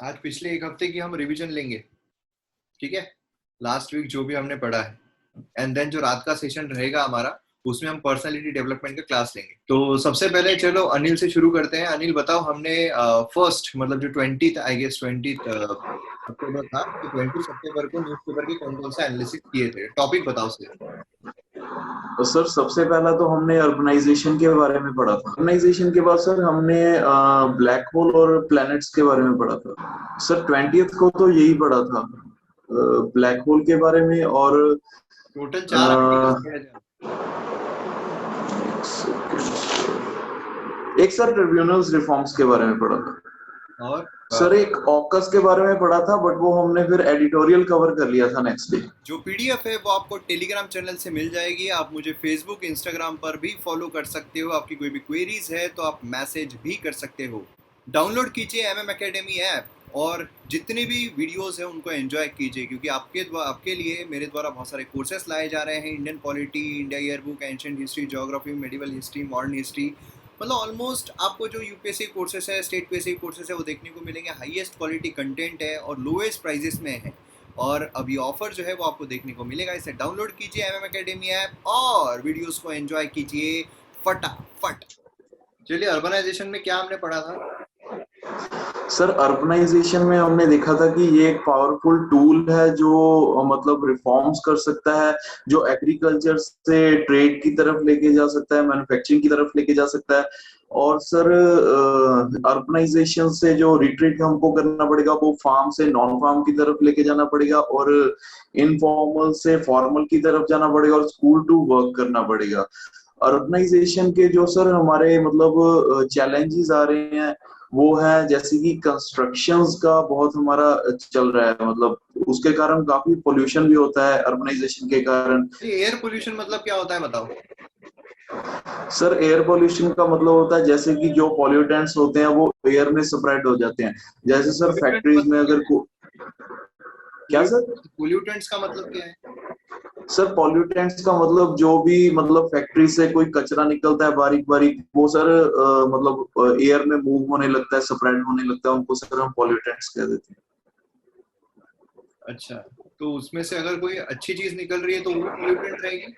आज पिछले एक हफ्ते की हम रिवीजन लेंगे, ठीक है। लास्ट वीक जो भी हमने पढ़ा है, एंड देन जो रात का सेशन रहेगा हमारा, उसमें हम पर्सनालिटी डेवलपमेंट का क्लास लेंगे। तो सबसे पहले चलो अनिल से शुरू करते हैं। अनिल बताओ, हमने फर्स्ट मतलब जो 20th आई गेस 20th अक्टूबर था, तो 20 सितंबर को न्यूज़पेपर के कौन कौन सा एनालिसिस किए थे, टॉपिक बताओ सिर्फ। तो सर सबसे पहला तो हमने अर्बनाइजेशन के बारे में पढ़ा था। अर्बनाइजेशन के बाद सर हमने ब्लैक होल और प्लैनेट्स के बारे में पढ़ा था। सर 20th को तो यही पढ़ा था, ब्लैक होल के बारे में। और टोटल 4 आर्टिकल्स अ, पढ़े थे। एक सर ट्रिब्यूनल्स रिफॉर्म्स के बारे में पढ़ा था। और सर एक ऑकस के बारे में पढ़ा था, बट वो हमने फिर एडिटोरियल कवर कर लिया था नेक्स्ट डे। जो पीडीएफ है वो आपको टेलीग्राम चैनल से मिल जाएगी। आप मुझे फेसबुक इंस्टाग्राम पर भी फॉलो कर सकते हो। आपकी कोई भी क्वेरीज है तो आप मैसेज भी कर सकते हो। डाउनलोड कीजिए एमएम एकेडमी ऐप, और जितने भी वीडियोस हैं उनको एंजॉय कीजिए, क्योंकि आपके लिए मेरे द्वारा बहुत सारे कोर्सेस लाए जा रहे हैं। Indian polity, India yearbook, ancient history, geography, medieval history, modern history, मतलब ऑलमोस्ट आपको जो यूपीएससी कोर्सेस है, स्टेट पीएससी कोर्सेस है, वो देखने को मिलेंगे। हाईएस्ट क्वालिटी कंटेंट है और लोएस्ट प्राइजेस में है। और अभी ऑफर जो है वो आपको देखने को मिलेगा। इसे डाउनलोड कीजिए एमएम एकेडमी ऐप और वीडियोस को एंजॉय कीजिए फटाफट। चलिए, अर्बनाइजेशन में क्या हमने पढ़ा था? सर अर्बनाइजेशन में हमने देखा था कि ये एक पावरफुल टूल है जो मतलब रिफॉर्म्स कर सकता है, जो एग्रीकल्चर से ट्रेड की तरफ लेके जा सकता है, मैन्युफैक्चरिंग की तरफ लेके जा सकता है। और सर अर्बनाइजेशन से जो रिट्रीट हमको करना पड़ेगा वो फार्म से नॉन फार्म की तरफ लेके जाना पड़ेगा, और इनफॉर्मल से फॉर्मल की तरफ जाना पड़ेगा, और स्कूल टू वर्क करना पड़ेगा। अर्बनाइजेशन के जो सर हमारे मतलब चैलेंजेस आ रहे हैं वो है, जैसे कि कंस्ट्रक्शंस का बहुत हमारा चल रहा है, मतलब उसके कारण काफी पोल्यूशन भी होता है अर्बनाइजेशन के कारण। ये एयर पोल्यूशन मतलब क्या होता है, बताओ। सर एयर पोल्यूशन का मतलब होता है जैसे कि जो पॉल्यूटेंट्स होते हैं वो एयर में स्प्रेड हो जाते हैं। जैसे सर पोल्यूटेंट फैक्ट्रीज में मतलब क्या अगर है? क्या सर? पोल्यूटेंट्स का मतलब क्या है? सर पॉल्यूटेंट्स का मतलब जो भी मतलब फैक्ट्री से कोई कचरा निकलता है बारीक बारीक, वो सर मतलब एयर में मूव होने लगता है, स्प्रेड होने लगता है, उनको सर हम पॉल्यूटेंट्स कह देते हैं। अच्छा, तो उसमें से अगर कोई अच्छी चीज निकल रही है तो वो भी पोल्यूटेंट रहेगी?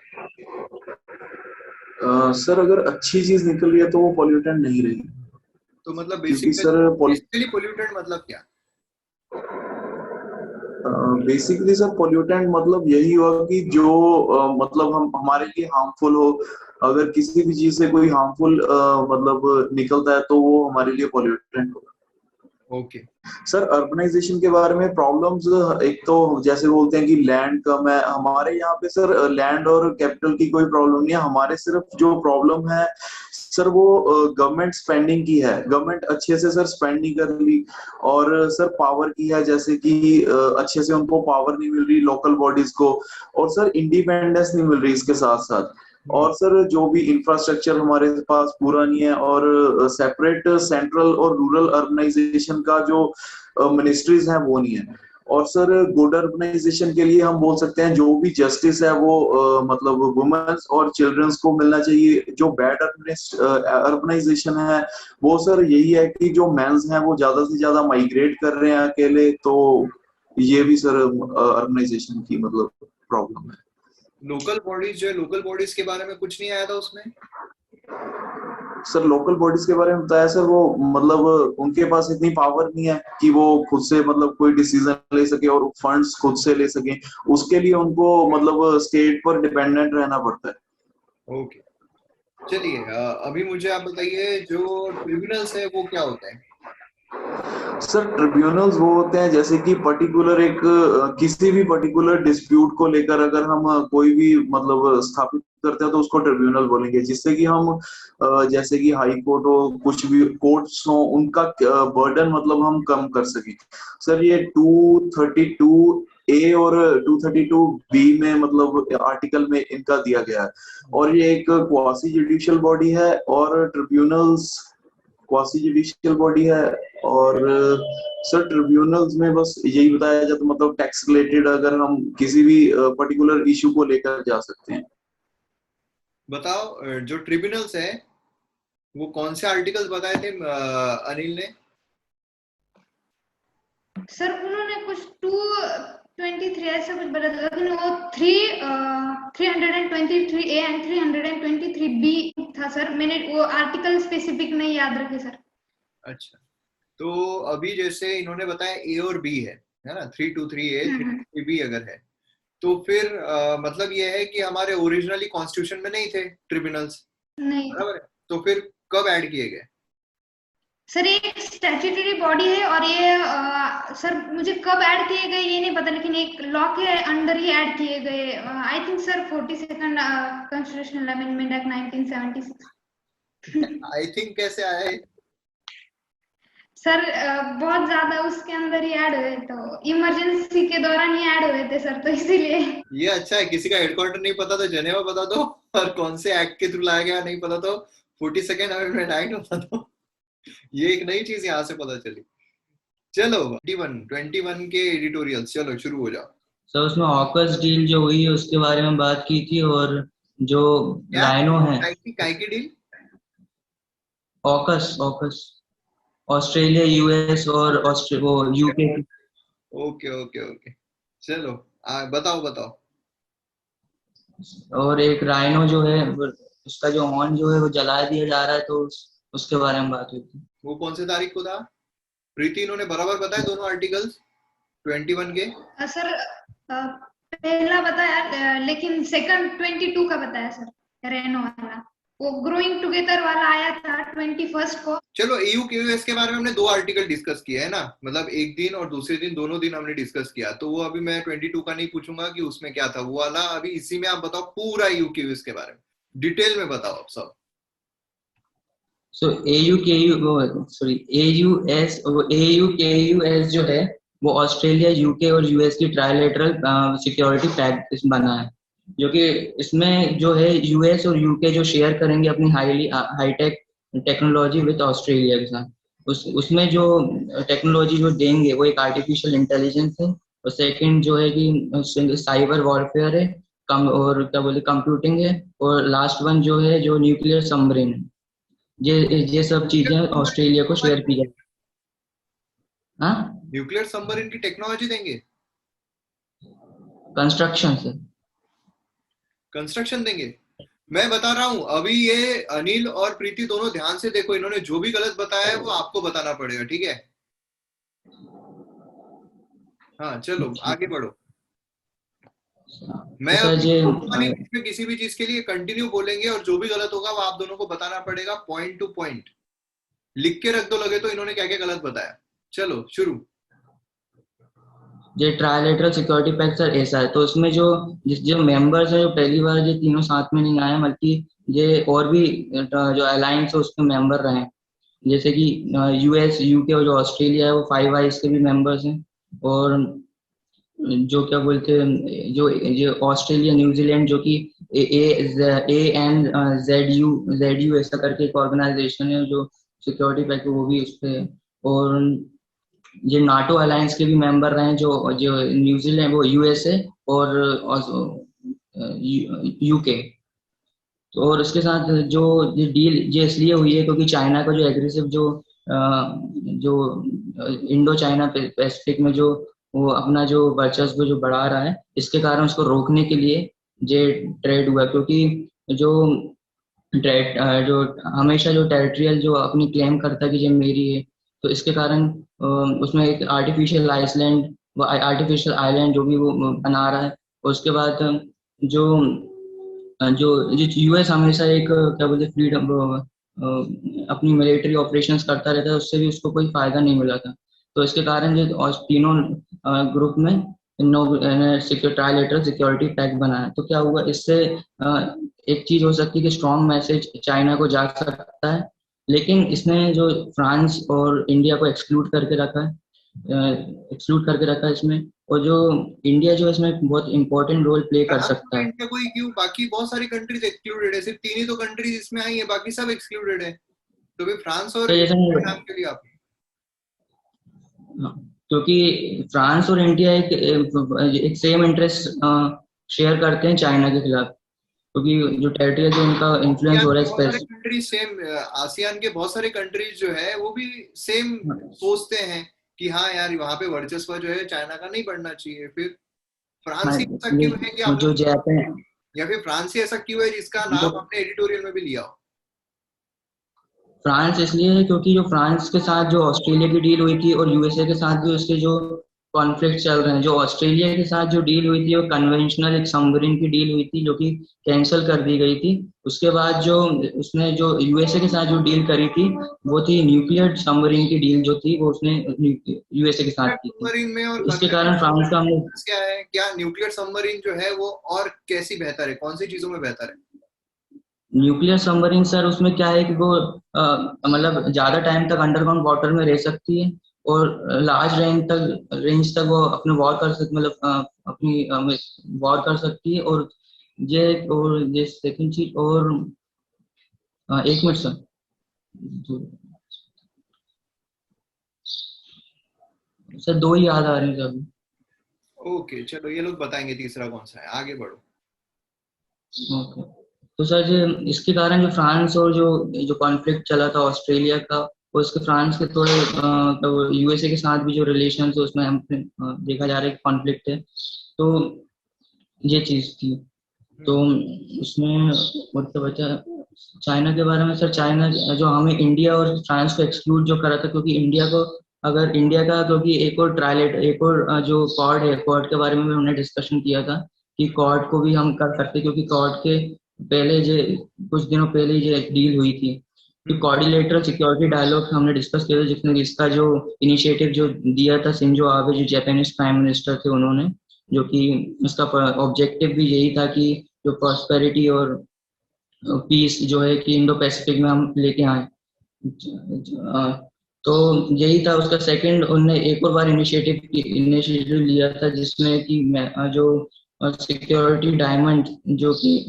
सर अगर अच्छी चीज निकल रही है तो वो पॉल्यूटेंट नहीं रहेगी, तो मतलब क्योंकि बेसिकली सर बेसिकली पोल्यूटेंट मतलब क्या? बेसिकली सर पोल्यूटेंट मतलब यही हुआ कि जो मतलब हम हमारे लिए हार्मफुल हो। अगर किसी भी चीज से कोई हार्मफुल मतलब निकलता है तो वो हमारे लिए पोल्यूटेंट होगा। ओके। सर अर्बनाइजेशन के बारे में प्रॉब्लम्स, एक तो जैसे बोलते हैं कि लैंड कम है हमारे यहाँ पे। सर लैंड और कैपिटल की कोई प्रॉब्लम नहीं है हमारे, सिर्फ जो प्रॉब्लम है सर वो गवर्नमेंट स्पेंडिंग की है। गवर्नमेंट अच्छे से सर स्पेंड नहीं कर रही। और सर पावर की है, जैसे कि अच्छे से उनको पावर नहीं मिल रही लोकल बॉडीज को। और सर इंडिपेंडेंस नहीं मिल रही इसके साथ साथ। और सर जो भी इंफ्रास्ट्रक्चर हमारे पास पूरा नहीं है, और सेपरेट सेंट्रल और रूरल अर्बनाइजेशन का जो मिनिस्ट्रीज हैं वो नहीं है। और सर गुड अर्बनाइजेशन के लिए हम बोल सकते हैं जो भी जस्टिस है वो मतलब वुमेन्स और चिल्ड्रंस को मिलना चाहिए। जो बैड अर्बनाइजेशन है वो सर यही है कि जो मेंस हैं वो ज्यादा से ज्यादा माइग्रेट कर रहे हैं अकेले। तो ये भी सर अर्बनाइजेशन की मतलब प्रॉब्लम है। लोकल बॉडीज जो है, लोकल बॉडीज के बारे में कुछ नहीं आया था उसमें? सर लोकल बॉडीज के बारे में बताया सर, वो मतलब उनके पास इतनी पावर नहीं है कि वो खुद से मतलब कोई डिसीजन ले सके और फंड्स खुद से ले सके। उसके लिए उनको मतलब स्टेट पर डिपेंडेंट रहना पड़ता है। ओके। चलिए, अभी मुझे आप बताइए, जो ट्रिब्यूनल्स है वो क्या होता है? सर ट्रिब्यूनल्स वो होते हैं जैसे कि पर्टिकुलर एक किसी भी पर्टिकुलर डिस्प्यूट को लेकर अगर हम कोई भी मतलब स्थापित करते हैं तो उसको ट्रिब्यूनल बोलेंगे, जिससे कि हम जैसे कि हाई कोर्ट हो, कुछ भी कोर्ट्स हो, उनका बर्डन मतलब हम कम कर सके। सर ये 232 ए और 232 बी में मतलब आर्टिकल में इनका दिया गया है। और ये एक क्वासी जुडिशियल बॉडी है, और ट्रिब्यूनल्स क्वासी जुडिशियल बॉडी है। और सर ट्रिब्यूनल्स में बस यही बताया जाता, मतलब टैक्स रिलेटेड अगर हम किसी भी पर्टिकुलर इशू को लेकर जा सकते हैं। बताओ, जो ट्रिब्यूनल्स है वो कौन से आर्टिकल्स बताए थे अनिल ने? सर उन्होंने कुछ 223 ऐसा कुछ बोला था, लेकिन वो 323 ए एंड 323 बी था सर। मैंने वो आर्टिकल स्पेसिफिक नहीं याद रखे सर। अच्छा, तो अभी जैसे इन्होंने बताया ए और बी है ना, 323A 323B अगर है तो फिर मतलब ये है कि हमारे ओरिजिनली कॉन्स्टिट्यूशन में नहीं थे ट्रिब्यूनल्स, नहीं बराबर है? तो फिर कब ऐड किए गए? सर, ये एक स्टैट्यूटरी बॉडी है और ये सर मुझे कब ऐड किए गए ये नहीं पता, लेकिन एक लॉ के अंडर ही ऐड किए गए। I think sir 42nd constitutional amendment act 1976। I think कैसे आया है? सर बहुत ज्यादा उसके अंदर ही ऐड हुए, तो इमरजेंसी के दौरान ही ऐड हुए थे सर, तो इसीलिए। ये अच्छा है, किसी का हेडक्वार्टर नहीं पता तो जेनेवा बता दो, और कौन से एक्ट के थ्रू लाया गया नहीं पता तो 42nd अमेंडमेंट एक्ट बता दो। ये एक नई चीज यहाँ से पता चली। चलो 21 के एडिटोरियल्स, चलो शुरू हो जाओ। सर उसमें ऑकस डील जो हुई है उसके बारे में बात की थी, और जो क्या राइनो है काय की deal? AUKUS AUKUS Australia, US और वो यूके की। ओके ओके ओके, चलो बताओ बताओ। और एक राइनो जो है उसका जो हॉर्न जो है वो जला दिया जा रहा है, तो उसके बारे में बात हुई थी। वो कौन से तारीख को था प्रीति? इन्होंने बराबर बताया दोनों आर्टिकल्स 21 के। सर पहला बताया, लेकिन सेकंड 22 का बताया सर, रेनो वाला। वो ग्रोइंग टुगेदर वाला आया था 21 को। चलो EU के यूएस के बारे में हमने 2 आर्टिकल डिस्कस किया है ना, मतलब एक दिन और दूसरे दिन, दोनों दिन हमने डिस्कस किया, तो वो अभी मैं 22 का नहीं पूछूंगा कि उसमें क्या था वो वाला। अभी इसी में आप बताओ पूरा EU के यूएस के बारे में डिटेल में बताओ आप सब। सो AUKUS जो है वो ऑस्ट्रेलिया, यूके और यूएस की ट्राइलेटरल सिक्योरिटी पैक्ट बना है, जो कि इसमें जो है यूएस और यूके जो शेयर करेंगे अपनी हाईटेक टेक्नोलॉजी विद ऑस्ट्रेलिया के साथ। उसमें जो टेक्नोलॉजी जो देंगे वो एक आर्टिफिशियल इंटेलिजेंस है, और सेकंड जो है कि साइबर वॉरफेयर है, कम और क्या बोले कंप्यूटिंग है, और लास्ट वन जो है जो न्यूक्लियर सबमरीन है। ये सब चीजें ऑस्ट्रेलिया को शेयर की जाए। हाँ, न्यूक्लियर सबमरीन की टेक्नोलॉजी देंगे, कंस्ट्रक्शन से कंस्ट्रक्शन देंगे। मैं बता रहा हूं अभी, ये अनिल और प्रीति दोनों ध्यान से देखो, इन्होंने जो भी गलत बताया है वो आपको बताना पड़ेगा, ठीक है? हाँ चलो आगे बढ़ो। मैं सर जी इसमें किसी भी चीज के लिए कंटिन्यू बोलेंगे और जो भी गलत होगा वो आप दोनों को बताना पड़ेगा, पॉइंट टू पॉइंट लिख के रख दो लगे तो इन्होंने क्या क्या गलत बताया। चलो शुरू। जो ट्राइलेटरल सिक्योरिटी पैक्ट सर ऐसा है, तो उसमें जो मेंबर्स है जो पहली बार जो तीनों साथ में नहीं आए, बल्कि ये और भी जो अलायंस है उसके मेंबर रहे हैं, जैसे कि यूएस, यूके और जो ऑस्ट्रेलिया है वो 5 आइज के भी मेंबर्स हैं, और जो क्या बोलते हैं जो ऑस्ट्रेलिया, न्यूजीलैंड जो कि ANZU ऐसा करके एक ऑर्गेनाइजेशन है जो सिक्योरिटी पैक्ट वो भी उस पे, और ये नाटो अलायंस के भी मेंबर रहे हैं, जो जो न्यूजीलैंड वो यूएसए और यूके। तो और उसके साथ जो ये डील ये इसलिए हुई है क्योंकि चाइना का जो एग्रेसिव जो इंडो चाइना पैसिफिक में जो वो अपना जो वर्चस्व जो बढ़ा रहा है, इसके कारण उसको रोकने के लिए ये ट्रेड हुआ, क्योंकि जो ट्रेड जो हमेशा जो टेरिटरियल जो अपनी क्लेम करता है कि ये मेरी है, तो इसके कारण उसमें एक आर्टिफिशियल आइलैंड जो भी वो बना रहा है। उसके बाद जो जो यूएस हमेशा एक क्या बोलते फ्रीडम अपनी मिलिट्री ऑपरेशंस करता रहता है, उससे भी उसको कोई फायदा नहीं मिला था। तो इसके कारण जो तीनों ग्रुप में ट्राइलेटरल सिक्योरिटी पैक्ट बना है। तो क्या हुआ इससे, एक चीज हो सकती है कि स्ट्रॉन्ग मैसेज चाइना को जा सकता है, लेकिन इसने जो फ्रांस और इंडिया को एक्सक्लूड करके रखा है इसमें, और जो इंडिया जो इसमें बहुत इंपॉर्टेंट रोल प्ले कर सकता है। इंडिया कोई क्यों, बाकी बहुत सारी कंट्रीज एक्सक्लूडेड है, सिर्फ 3 ही तो कंट्रीज इसमें आई है, बाकी सब एक्सक्लूडेड है। तो भी फ्रांस और नाम के लिए आप, क्योंकि फ्रांस और इंडिया एक सेम इंटरेस्ट शेयर करते हैं चाइना के खिलाफ, क्योंकि जो टेरिटरी जो उनका इन्फ्लुएंस हो रहा है कंट्रीज सेम, आसियान के बहुत सारे कंट्रीज जो है वो भी सेम सोचते हैं कि हाँ यार वहां पे वर्चस्व जो है चाइना का नहीं बढ़ना चाहिए, फिर फ्रांस हाँ, ही ऐसा क्यों है कि वो आपने, जो जापान, या फिर फ्रांस ही ऐसा क्यों है जिसका जो नाम आपने एडिटोरियल में भी लिया हो? फ्रांस इसलिए है क्योंकि जो फ्रांस के साथ जो ऑस्ट्रेलिया की डील हुई थी और यूएसए के साथ भी उसके जो कॉन्फ्लिक्ट चल रहे हैं, जो ऑस्ट्रेलिया के साथ जो डील हुई थी वो कन्वेंशनल एक सबमरीन की डील हुई थी जो कि कैंसिल कर दी गई थी। उसके बाद जो उसने जो यूएसए के साथ जो डील करी थी वो थी न्यूक्लियर सबमरीन की डील जो थी वो उसने यूएसए के साथ की थी। सबमरीन में और तो इसके कारण कन्वेंशनल फ्रांस का हमने क्या है, क्या न्यूक्लियर सबमरीन जो है वो और कैसी बेहतर है, कौन सी चीजों में बेहतर है? न्यूक्लियर सबमरीन सर उसमें क्या है कि वो मतलब ज्यादा टाइम तक अंडरग्राउंड वाटर में रह सकती है और लार्ज रेंज तक वो अपने वॉर कर सकती, मतलब अपनी वॉर कर सकती है। और ये सेकंड चीज और एक मिनट सर, सर दो ही याद आ रही है सर अभी। ओके चलो, ये लोग बताएंगे तीसरा कौन सा है, आगे बढ़ो। ओके, तो सर जो इसके कारण जो फ्रांस और जो कॉन्फ्लिक्ट चला था ऑस्ट्रेलिया का, और इसके फ्रांस के थोड़े तो यूएसए के साथ भी जो रिलेशन है उसमें हम देखा जा रहा है कि कॉन्फ्लिक्ट है। तो ये चीज थी। तो उसमें मतलब अच्छा, चाइना के बारे में सर, चाइना जो हमें इंडिया और फ्रांस को एक्सक्लूड जो करा था, क्योंकि इंडिया को अगर इंडिया का, क्योंकि एक और जो कॉर्ड है, कॉर्ड के बारे में भी हमने डिस्कशन किया था कि कॉर्ड को भी हम कर सकते, क्योंकि कॉर्ड के पहले जो कुछ दिनों पहले जो डील हुई थी कि कोऑर्डिनेटर सिक्योरिटी डायलॉग हमने डिस्कस किया था, जिसने इसका जो इनिशिएटिव जो दिया था शिंजो आबे जो जापानीज प्राइम मिनिस्टर थे उन्होंने, जो कि उसका ऑब्जेक्टिव भी यही था कि जो प्रॉस्पेरिटी और पीस जो है कि इंडो पैसिफिक में हम लेके आए। तो यही था उसका सेकंड, उनने एक और बार इनिशिएटिव लिया था जिसमें कि जो सिक्योरिटी डायमंड, जो कि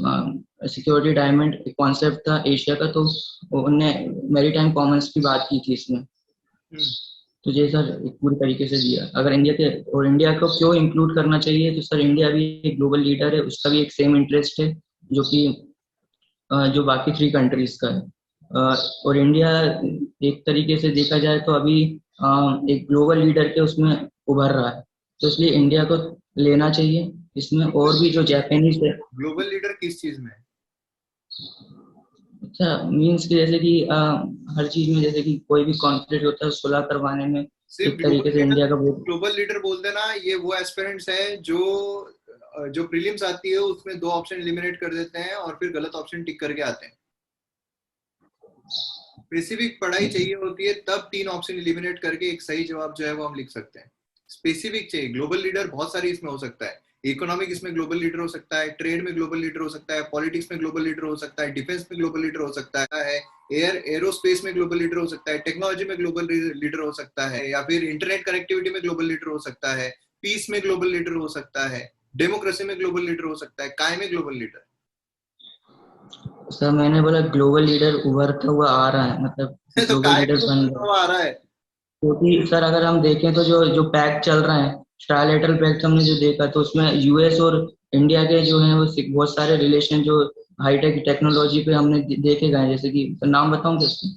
सिक्योरिटी डायमंड कॉन्सेप्ट था एशिया का, तो उनने मैरीटाइम कॉमन्स की बात की थी इसमें। तो ये सर एक पूरी तरीके से दिया। अगर इंडिया को क्यों इंक्लूड करना चाहिए, तो सर इंडिया भी एक ग्लोबल लीडर है, उसका भी एक सेम इंटरेस्ट है जो कि जो बाकी थ्री कंट्रीज का है। और इंडिया एक तरीके से देखा जाए तो अभी एक ग्लोबल लीडर के उसमें उभर रहा है, तो इसलिए इंडिया को लेना चाहिए इसमें। और भी जो जापानीज है, ग्लोबल लीडर किस चीज में है? अच्छा मीन्स कि जैसे कि हर चीज में, जैसे कि कोई भी कॉन्फ्लिक्ट होता है सुलह करवाने में सिर्फ एक तरीके से इंडिया का बहुत। ग्लोबल लीडर बोल देना, ये वो एस्पिरेंट्स है जो प्रीलिम्स आती है उसमें दो ऑप्शन एलिमिनेट कर देते हैं और फिर गलत ऑप्शन टिक करके आते हैं। स्पेसिफिक पढ़ाई चाहिए होती है तब तीन ऑप्शन एलिमिनेट करके एक सही जवाब जो है वो हम लिख सकते हैं। स्पेसिफिक चाहिए। ग्लोबल लीडर बहुत सारी इसमें हो सकता है, इकोनॉमिक इसमें ग्लोबल लीडर हो सकता है, ट्रेड में ग्लोबल लीडर हो सकता है, पॉलिटिक्स में ग्लोबल लीडर हो सकता है, डिफेंस में ग्लोबल लीडर हो सकता है, एरोस्पेस में ग्लोबल लीडर हो सकता है, टेक्नोलॉजी में ग्लोबल लीडर हो सकता है, या फिर इंटरनेट कनेक्टिविटी में ग्लोबल लीडर हो सकता है, पीस में ग्लोबल लीडर हो सकता है, डेमोक्रेसी में ग्लोबल लीडर हो सकता है, काय में ग्लोबल लीडर। सर मैंने बोला ग्लोबल लीडर उभरता हुआ आ रहा है, मतलब तो ग्लोबल काय लीडर में बन रहा है। आ रहा है। क्योंकि सर अगर हम देखें तो जो जो पैक्ट चल रहा है, ट्रायलेटरल पैक्ट हमने जो देखा, तो उसमें यूएस और इंडिया के जो है वो बहुत सारे रिलेशन जो हाईटेक टेक्नोलॉजी पे हमने देखे गए, जैसे कि नाम बताऊं किसके,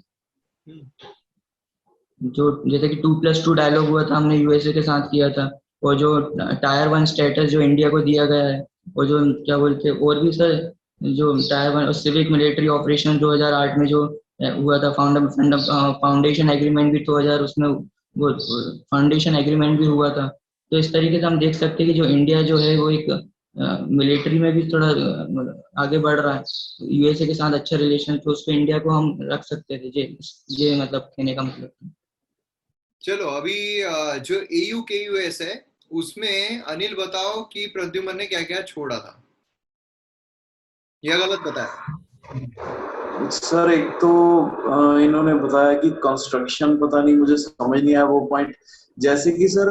जो जैसे कि 2+2 डायलॉग हुआ था हमने यूएसए के साथ किया था, और जो टायर 1 स्टेटस जो इंडिया को दिया गया है, और जो क्या बोलते हैं और भी सर, जो टायर 1 और सिविक मिलिट्री ऑपरेशन 2008 में जो हुआ था, फाउंडेशन एग्रीमेंट भी 2000 उसमें वो फाउंडेशन एग्रीमेंट भी हुआ था। तो इस तरीके से हम देख सकते हैं कि जो इंडिया जो है वो एक मिलिट्री में भी थोड़ा आगे बढ़ रहा है, यूएसए के साथ अच्छा रिलेशन, तो उस पर इंडिया को हम रख सकते थे। ये मतलब कहने का मतलब था। चलो अभी जो एयू के यूएस है उसमें अनिल बताओ कि प्रद्युमन ने क्या क्या छोड़ा था, या गलत बताया? सर एक तो इन्होंने बताया कि कंस्ट्रक्शन, पता नहीं मुझे समझ नहीं आया वो पॉइंट। जैसे कि सर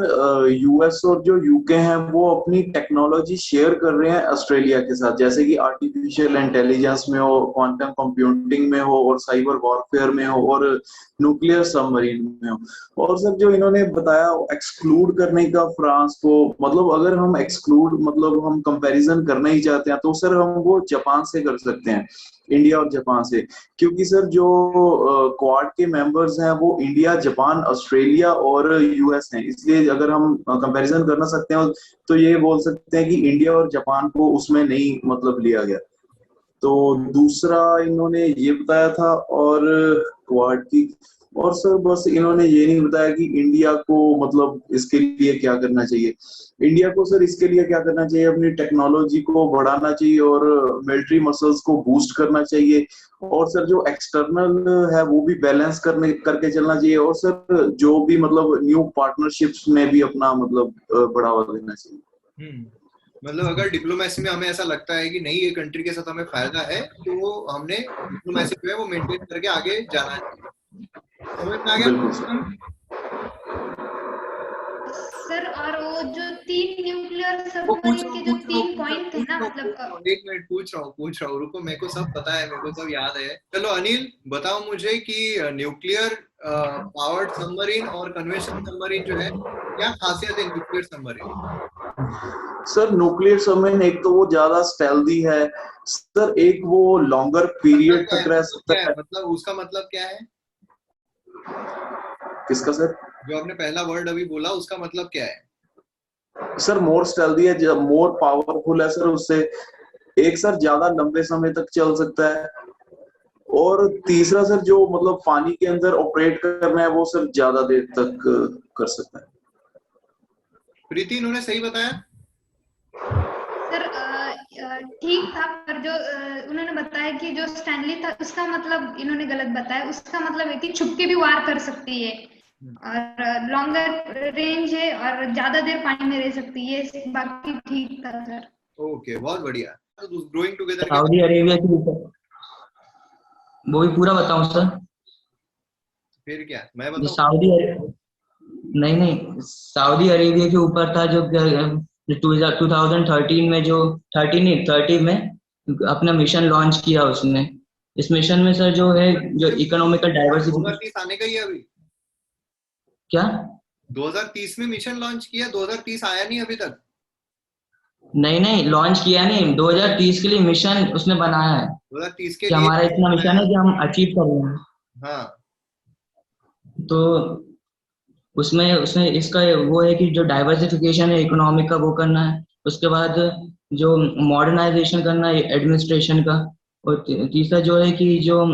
यूएस और जो यूके हैं वो अपनी टेक्नोलॉजी शेयर कर रहे हैं ऑस्ट्रेलिया के साथ, जैसे कि आर्टिफिशियल इंटेलिजेंस में हो, क्वांटम कंप्यूटिंग में हो, और साइबर वॉरफेयर में हो, और न्यूक्लियर सबमरीन में हो। और सर जो इन्होंने बताया एक्सक्लूड करने का फ्रांस को, मतलब अगर हम एक्सक्लूड मतलब हम कंपैरिजन करना ही चाहते हैं तो सर हम वो जापान से कर सकते हैं, इंडिया और जापान से। क्योंकि सर जो क्वाड के मेंबर्स हैं वो इंडिया, जापान, ऑस्ट्रेलिया और यूएस डेवलपमेंट्स हैं, इसलिए अगर हम कंपैरिजन करना सकते हैं तो ये बोल सकते हैं कि इंडिया और जापान को उसमें नहीं मतलब लिया गया। तो दूसरा इन्होंने ये बताया था, और क्वाड की, और सर बस इन्होंने ये नहीं बताया कि इंडिया को मतलब इसके लिए क्या करना चाहिए। इंडिया को सर इसके लिए क्या करना चाहिए, अपनी टेक्नोलॉजी को बढ़ाना चाहिए और मिलिट्री मसल्स को बूस्ट करना चाहिए, और सर जो एक्सटर्नल है वो भी बैलेंस करके चलना चाहिए, और सर जो भी मतलब न्यू पार्टनरशिप्स में भी अपना मतलब बढ़ावा देना चाहिए। मतलब अगर डिप्लोमेसी में हमें ऐसा लगता है कि नहीं ये कंट्री के साथ हमें फायदा है, तो हमने डिप्लोमेसी जो है वो मेंटेन करके आगे जाना चाहिए। समझ में आ गया? बिल्कुल सर और वो जो 3 न्यूक्लियर वो पूछ सबमरीन रहा के हूँ जो 3 पॉइंट थे ना, मतलब एक मिनट पूछ रहा हूँ, रुको, मेरे को सब पता है, मेरे को सब याद है। चलो अनिल बताओ मुझे कि न्यूक्लियर पावर्ड सबमरीन और कन्वेंशनल सबमरीन जो है, क्या खासियत है nuclear submarine? Sir nuclear submarine एक तो वो ज्यादा स्टेल्दी है सर, एक वो लॉन्गर पीरियड तक रह सकता है। मतलब उसका मतलब क्या है? किसका सर? जो आपने पहला वर्ड अभी बोला उसका मतलब क्या है? सर मोर स्टेल्दी है, जब मोर पावरफुल है सर, उससे एक सर ज्यादा लंबे समय तक चल सकता है, और तीसरा सर जो मतलब पानी के अंदर ऑपरेट करना है वो सर ज्यादा देर तक कर सकता है। प्रीति इन्होंने सही बताया? सर ठीक था, पर जो उन्होंने बताया कि जो स्टैनली था उसका मतलब इन्होंने गलत बताया। उसका मतलब है कि छुप के भी वार कर सकती है, और लॉन्गर रेंज है और ज्यादा देर पानी में रह सकती है। बाकी ठीक था सर। ओके, बहुत बढ़िया। तो ग्रोइंग टुगेदर सऊदी अरेबिया के ऊपर वो भी पूरा बताऊं सर? फिर क्या मैं जो बताऊं? नहीं सऊदी अरेबिया के ऊपर था, जो 2013 में, जो 30 में अपना मिशन लॉन्च किया उसने। इस मिशन में सर जो है, जो इकोनॉमिकल डाइवर्सिटी 2030 आने का ही है अभी। क्या 2030 में मिशन लॉन्च किया, 2030 आया नहीं अभी तक। नहीं लॉन्च किया नहीं, 2030 के लिए मिशन उसने बनाया है 2030 के कि लिए हमारा इतना मिशन है कि हम अचीव कर रहे हैं। हाँ। तो उसमें उसमें इसका वो है कि जो डाइवर्सिफिकेशन है इकोनॉमिक का वो करना है, उसके बाद जो मॉडर्नाइजेशन करना है एडमिनिस्ट्रेशन का, और तीसरा जो है कि जो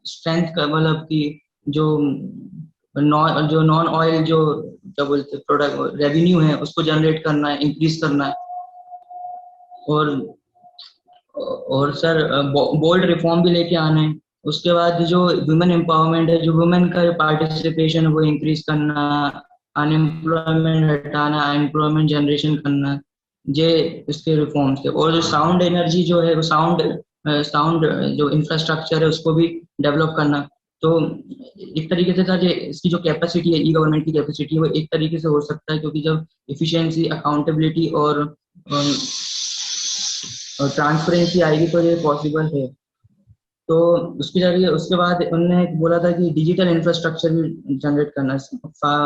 स्ट्रेंथ का मतलब कि जो नॉन ऑयल जो क्या बोलते प्रोडक्ट रेवेन्यू है उसको जनरेट करना है, इंक्रीज करना है। और सर बोल्ड रिफॉर्म भी लेके आने हैं। उसके बाद जो वुमेन एम्पावरमेंट है, जो वुमेन का पार्टिसिपेशन है वो इंक्रीज करना, अनएम्प्लॉयमेंट हटाना, एम्प्लॉयमेंट जनरेशन करना, ये इसके रिफॉर्म्स थे। और जो साउंड एनर्जी जो है, वो साउंड जो इंफ्रास्ट्रक्चर है उसको भी डेवलप करना। तो एक तरीके से सर इसकी जो कैपेसिटी है, ई गवर्नमेंट की कैपेसिटी, वो एक तरीके से हो सकता है, क्योंकि जब इफिशियंसी, अकाउंटेबिलिटी और ट्रांसपेरेंसी आएगी तो ये पॉसिबल है। तो उसके जरिए उसके बाद उन्होंने बोला था कि डिजिटल इंफ्रास्ट्रक्चर भी जनरेट करना,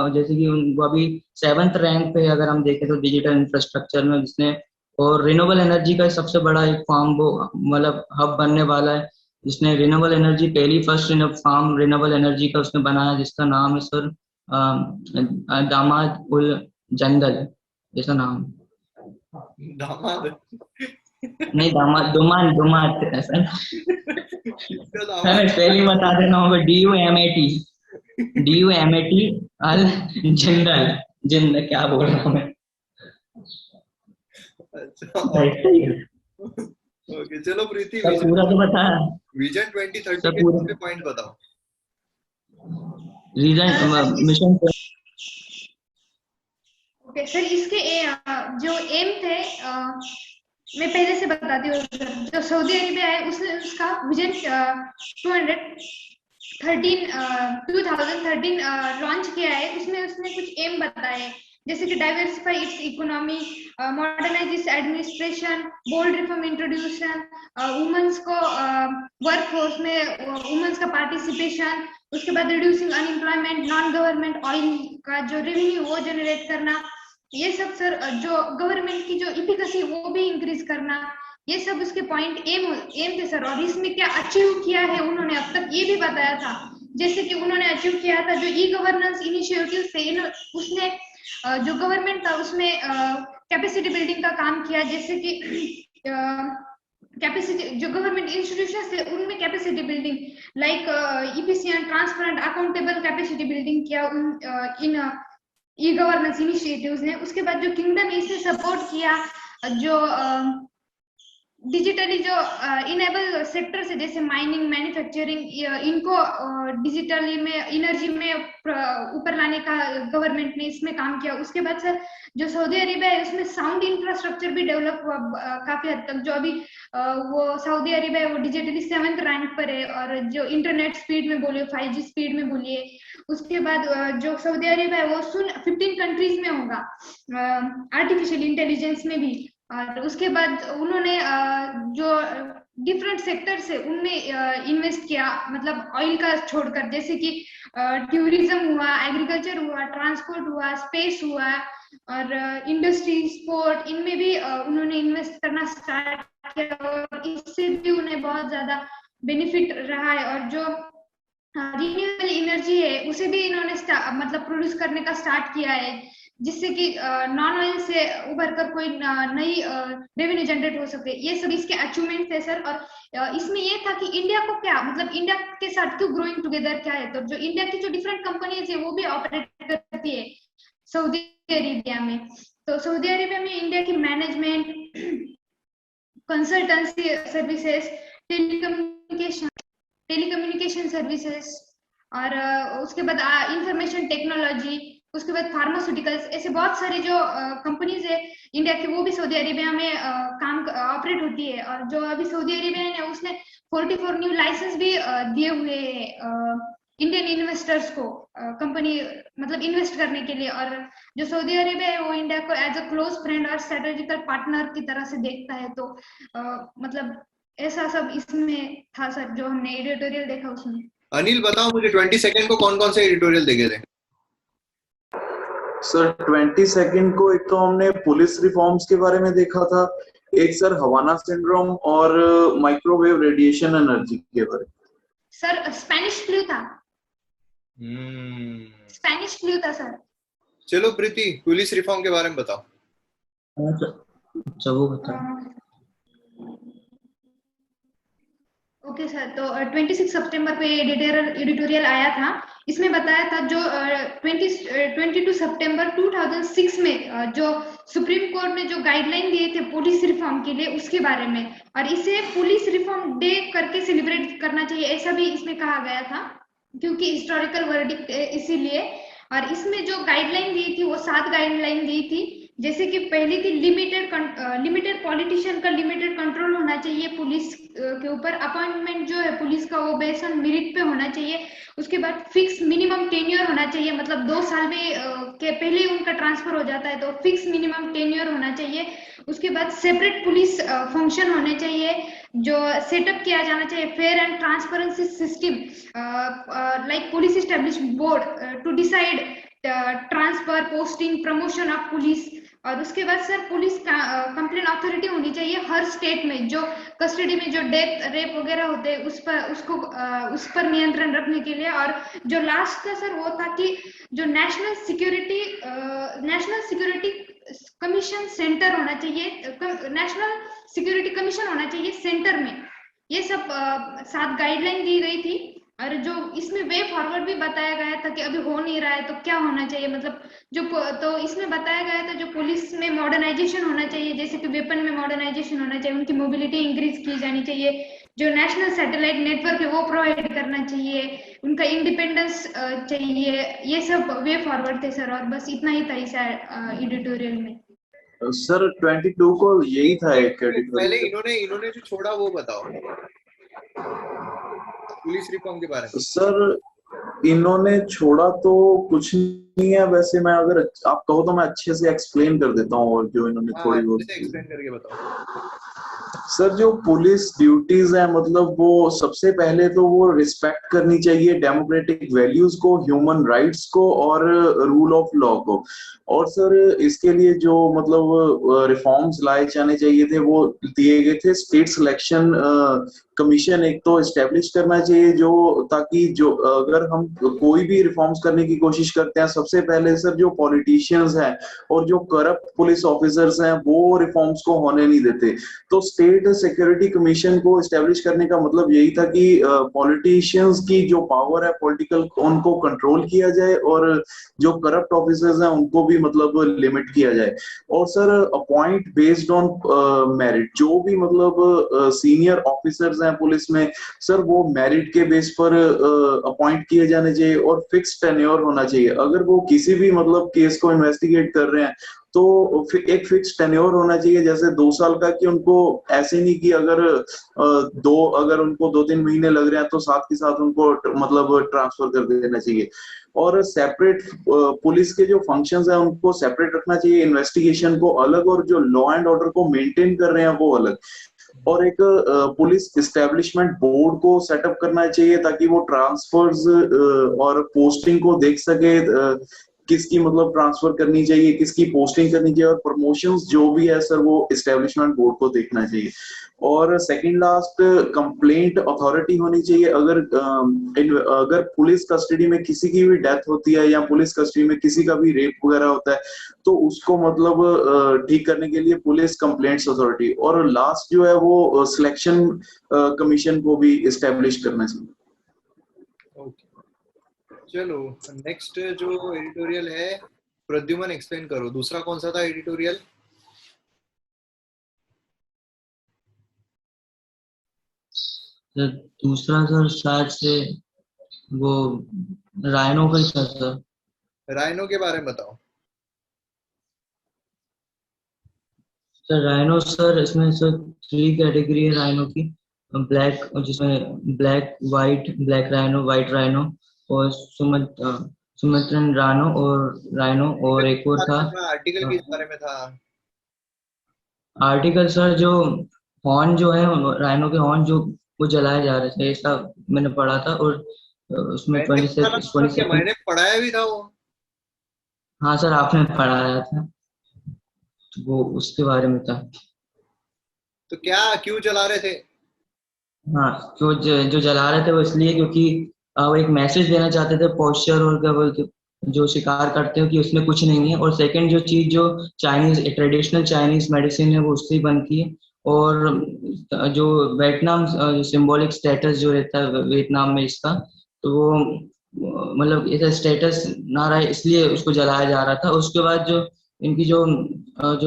जैसे कि वो अभी 7th रैंक पे है अगर हम देखें तो डिजिटल इंफ्रास्ट्रक्चर में, जिसने और रिन्यूएबल एनर्जी का सबसे बड़ा एक फार्म वो मतलब हब बनने वाला है, जिसने रिन्यूएबल एनर्जी पहली फर्स्ट फार्म रिन्यूएबल एनर्जी का उसने बनाया, जिसका नाम है सर दामाद उल जंदल, ऐसा नाम। दामाद नहीं दामाद दुमाद ऐसा मैं पहले बता देना होगा। DUMAT अल जिंदल क्या बोल रहा हूँ मैं। ओके चलो प्रीति, पूरा तो बता। विजन 2030 के पूरे पॉइंट बताओ। रीजन मिशन ओके सर, इसके जो एम थे मैं पहले से बताती हूँ। जो सऊदी अरेबिया है उसने उसका विजन 2013 लॉन्च किया है। उसमें उसने कुछ एम बताए, जैसे कि diversify its economy, modernize its administration, bold reform introduction, womens को वर्कफोर्स में वुमेन्स का पार्टिसिपेशन, उसके बाद reducing unemployment, non government oil का जो रेवेन्यू वो जनरेट करना, ये सब सर जो गवर्नमेंट की जो इफिकेसी वो भी इंक्रीज करना, ये सब उसके पॉइंट एम थे सर। और इसमें क्या अचीव किया है उन्होंने अब तक ये भी बताया था। जैसे कि उन्होंने अचीव किया था जो ई गवर्नेंस इनिशिएटिव से उसने जो गवर्नमेंट था उसमें कैपेसिटी बिल्डिंग का काम किया, जैसे कि कैपेसिटी जो गवर्नमेंट इंस्टीट्यूशन थे उनमें capacity building like efficient, transparent, accountable capacity building किया इन ई गवर्नेंस इनिशिएटिव्स ने। उसके बाद जो किंगडम है इसने सपोर्ट किया जो डिजिटली जो इनेबल सेक्टर्स है जैसे माइनिंग, मैन्युफैक्चरिंग, इनको डिजिटली में एनर्जी में ऊपर लाने का गवर्नमेंट ने इसमें काम किया। उसके बाद सर जो सऊदी अरेबिया है उसमें साउंड इंफ्रास्ट्रक्चर भी डेवलप हुआ काफी हद तक। जो अभी वो सऊदी अरेबिया है वो डिजिटली 7th रैंक पर है, और जो इंटरनेट स्पीड में बोलिए 5G स्पीड में बोलिए। उसके बाद जो सऊदी अरेबिया है वो सुन 15 कंट्रीज में होगा आर्टिफिशियल इंटेलिजेंस में भी। और उसके बाद उन्होंने जो डिफरेंट सेक्टर्स है उनमें इन्वेस्ट किया, मतलब ऑयल का छोड़कर, जैसे कि टूरिज्म हुआ, एग्रीकल्चर हुआ, ट्रांसपोर्ट हुआ, स्पेस हुआ, और इंडस्ट्री, स्पोर्ट, इनमें भी उन्होंने इन्वेस्ट करना स्टार्ट किया, और इससे भी उन्हें बहुत ज्यादा बेनिफिट रहा है। और जो रिन्यूएबल एनर्जी है उसे भी इन्होंने मतलब प्रोड्यूस करने का स्टार्ट किया है, जिससे कि नॉन ऑयल से उभर कर कोई नई रेवेन्यू जनरेट हो सके। ये सब इसके अचीवमेंट है सर। और इसमें ये था कि इंडिया को क्या, मतलब इंडिया के साथ क्यों ग्रोइंग टुगेदर क्या है, तो जो इंडिया की जो डिफरेंट कंपनीज है वो भी ऑपरेट करती है सऊदी अरेबिया में। तो सऊदी अरेबिया में इंडिया की management, consultancy services, telecommunication services, और उसके बाद इंफॉर्मेशन टेक्नोलॉजी, उसके बाद फार्मास्यूटिकल्स, ऐसे बहुत सारी जो कंपनीज है इंडिया की वो भी सऊदी अरेबिया में काम ऑपरेट होती है। और जो अभी सऊदी अरेबिया ने उसने 44 न्यू लाइसेंस भी दिए हुए इंडियन इन्वेस्टर्स को कंपनी मतलब इन्वेस्ट करने के लिए। और जो सऊदी अरेबिया है वो इंडिया को एज अ क्लोज फ्रेंड और स्ट्रेटेजिकल पार्टनर की तरह से देखता है। तो मतलब ऐसा सब इसमें था सर जो हमने एडिटोरियल देखा उसमें। अनिल बताओ मुझे 22 को कौन कौन से एडिटोरियल देखे थे? सर 22 को एक तो हमने पुलिस रिफॉर्म्स के बारे में देखा था, एक सर हवाना सिंड्रोम और माइक्रोवेव रेडिएशन एनर्जी के बारे में। सर स्पेनिश फ्लू था। स्पेनिश फ्लू था सर। चलो प्रीति, पुलिस रिफॉर्म के बारे में बताओ। अच्छा वो बताओ। ओके सर, तो 26 सितंबर पे एडिटोरियल आया था। इसमें बताया था जो 22 सितंबर 2006 में जो सुप्रीम कोर्ट ने जो गाइडलाइन दिए थे पुलिस रिफॉर्म के लिए उसके बारे में, और इसे पुलिस रिफॉर्म डे करके सेलिब्रेट करना चाहिए ऐसा भी इसमें कहा गया था, क्योंकि हिस्टोरिकल वर्डिक्ट इसीलिए। और इसमें जो गाइडलाइन दी थी वो 7 गाइडलाइन दी थी, जैसे कि पहली थी लिमिटेड पॉलिटिशियन का लिमिटेड कंट्रोल होना चाहिए पुलिस के ऊपर। अपॉइंटमेंट जो है पुलिस का वो बेस्ड ऑन मेरिट पे होना चाहिए। उसके बाद फिक्स मिनिमम टेन्योर होना चाहिए, मतलब 2 साल में के पहले ही उनका ट्रांसफर हो जाता है तो फिक्स मिनिमम टेन्योर होना चाहिए। उसके बाद सेपरेट पुलिस फंक्शन होने चाहिए जो सेटअप किया जाना चाहिए, fair and transparency system like police establish board to decide transfer, posting, promotion of police. और उसके बाद सर पुलिस कंप्लेन अथॉरिटी होनी चाहिए हर स्टेट में, जो कस्टडी में जो डेथ, रेप वगैरह होते हैं उस पर नियंत्रण रखने के लिए। और जो लास्ट का सर वो था कि जो नेशनल सिक्योरिटी कमीशन सेंटर होना चाहिए, नेशनल सिक्योरिटी कमीशन होना चाहिए सेंटर में। ये सब 7 गाइडलाइन दी गई थी। और जो इसमें वे फॉरवर्ड भी बताया गया था कि अभी हो नहीं रहा है तो क्या होना चाहिए, मतलब जो तो इसमें बताया गया था जो पुलिस में मॉडर्नाइजेशन होना चाहिए, जैसे कि वेपन में मॉडर्नाइजेशन होना चाहिए, उनकी मोबिलिटी इंक्रीज की जानी चाहिए, जो नेशनल सैटेलाइट नेटवर्क है वो प्रोवाइड करना चाहिए, उनका इंडिपेंडेंस चाहिए। ये सब वे फॉरवर्ड थे सर, और बस इतना ही था इस एडिटोरियल में। सर 22 को यही था एक पहले इन्होंने जो छोड़ा वो बताओ पुलिस रिफॉर्म के बारे में। सर इन्होंने छोड़ा तो कुछ नहीं है, वैसे मैं अगर आप कहो तो मैं अच्छे से एक्सप्लेन कर देता हूँ, और जो इन्होंने थोड़ी बहुत एक्सप्लेन करके बताओ। सर जो पुलिस ड्यूटीज है, मतलब वो सबसे पहले तो वो रिस्पेक्ट करनी चाहिए डेमोक्रेटिक वैल्यूज को, ह्यूमन राइट्स को और रूल ऑफ लॉ को। और सर इसके लिए जो मतलब रिफॉर्म्स लाए जाने चाहिए थे वो दिए गए थे स्टेट सिलेक्शन कमीशन एक तो एस्टेब्लिश करना चाहिए, जो ताकि जो अगर हम कोई भी रिफॉर्म्स करने की कोशिश करते हैं, सबसे पहले सर जो पॉलिटिशियंस हैं और जो करप्ट पुलिस ऑफिसर्स हैं वो रिफॉर्म्स को होने नहीं देते। तो स्टेट सिक्योरिटी कमीशन को एस्टेब्लिश करने का मतलब यही था कि पॉलिटिशियंस की जो पावर है पॉलिटिकल, उनको कंट्रोल किया जाए और जो करप्ट ऑफिसर्स हैं उनको भी मतलब लिमिट किया जाए। और sir appoint based on merit, जो भी मतलब सीनियर ऑफिसर्स हैं पुलिस में सर वो मेरिट के बेस पर अपॉइंट किए जाने चाहिए और फिक्स टेन्योर होना चाहिए। अगर वो किसी भी मतलब केस को इन्वेस्टिगेट कर रहे हैं तो एक फिक्स टेन्योर होना चाहिए, जैसे 2 साल का, कि उनको ऐसे नहीं कि अगर उनको 2-3 महीने लग रहे हैं तो साथ के साथ उनको मतलब ट्रांसफर कर देना चाहिए। और सेपरेट पुलिस के जो फंक्शंस हैं उनको सेपरेट रखना चाहिए, इन्वेस्टिगेशन को अलग और जो लॉ एंड ऑर्डर को मेंटेन कर रहे हैं वो अलग। और एक पुलिस इस्टेब्लिशमेंट बोर्ड को सेटअप करना चाहिए ताकि वो ट्रांसफर्स और पोस्टिंग को देख सके, किसकी मतलब ट्रांसफर करनी चाहिए, किसकी पोस्टिंग करनी चाहिए, और प्रमोशंस जो भी है सर वो इस्टेब्लिशमेंट बोर्ड को देखना चाहिए। और सेकंड लास्ट, कंप्लेंट अथॉरिटी होनी चाहिए। अगर पुलिस कस्टडी में किसी की भी डेथ होती है या पुलिस कस्टडी में किसी का भी रेप वगैरह होता है तो उसको मतलब ठीक करने के लिए पुलिस कंप्लेंट्स अथॉरिटी। और लास्ट जो है वो सिलेक्शन कमीशन को भी इस्टेब्लिश करना चाहिए। ओके, चलो नेक्स्ट जो एडिटोरियल है प्रद्युमन एक्सप्लेन करो। दूसरा कौन सा था एडिटोरियल? सर दूसरा सर शायद से वो राइनो का ही था सर। राइनो के बारे में बताओ। सर राइनो सर, इसमें सर 3 कैटेगरी है राइनो की। ब्लैक, जिसमें ब्लैक राइनो, व्हाइट राइनो और सुमित्रन राइनो और एक और था आर्टिकल किस बारे में था? आर्टिकल सर जो हॉर्न जो है, राइनो के हॉर्न जो वो जलाए जा रहे थे, ऐसा मैंने पढ़ा था। और उसमें मैंने पढ़ा था मतलब क्या, 22 मैंने पढ़ाया भी था वो? हाँ सर, आपने पढ़ाया था, तो वो उसके बारे में था। तो क्या क्यों चला रहे थे? हाँ, तो जो जला रहे थे वो इसलिए क्योंकि वो एक मैसेज देना चाहते थे पोस्चर और क्या बोलते, जो शिकार करते हो कि उसमें कुछ नहीं है। और सेकंड जो चीज, जो चाइनीज ट्रेडिशनल चाइनीज मेडिसिन है वो उससे ही बनती है। और जो वियतनाम सिंबॉलिक स्टेटस जो रहता है वियतनाम में इसका, तो वो मतलब ऐसा स्टेटस ना रहा, इसलिए उसको जलाया जा रहा था। उसके बाद जो इनकी जो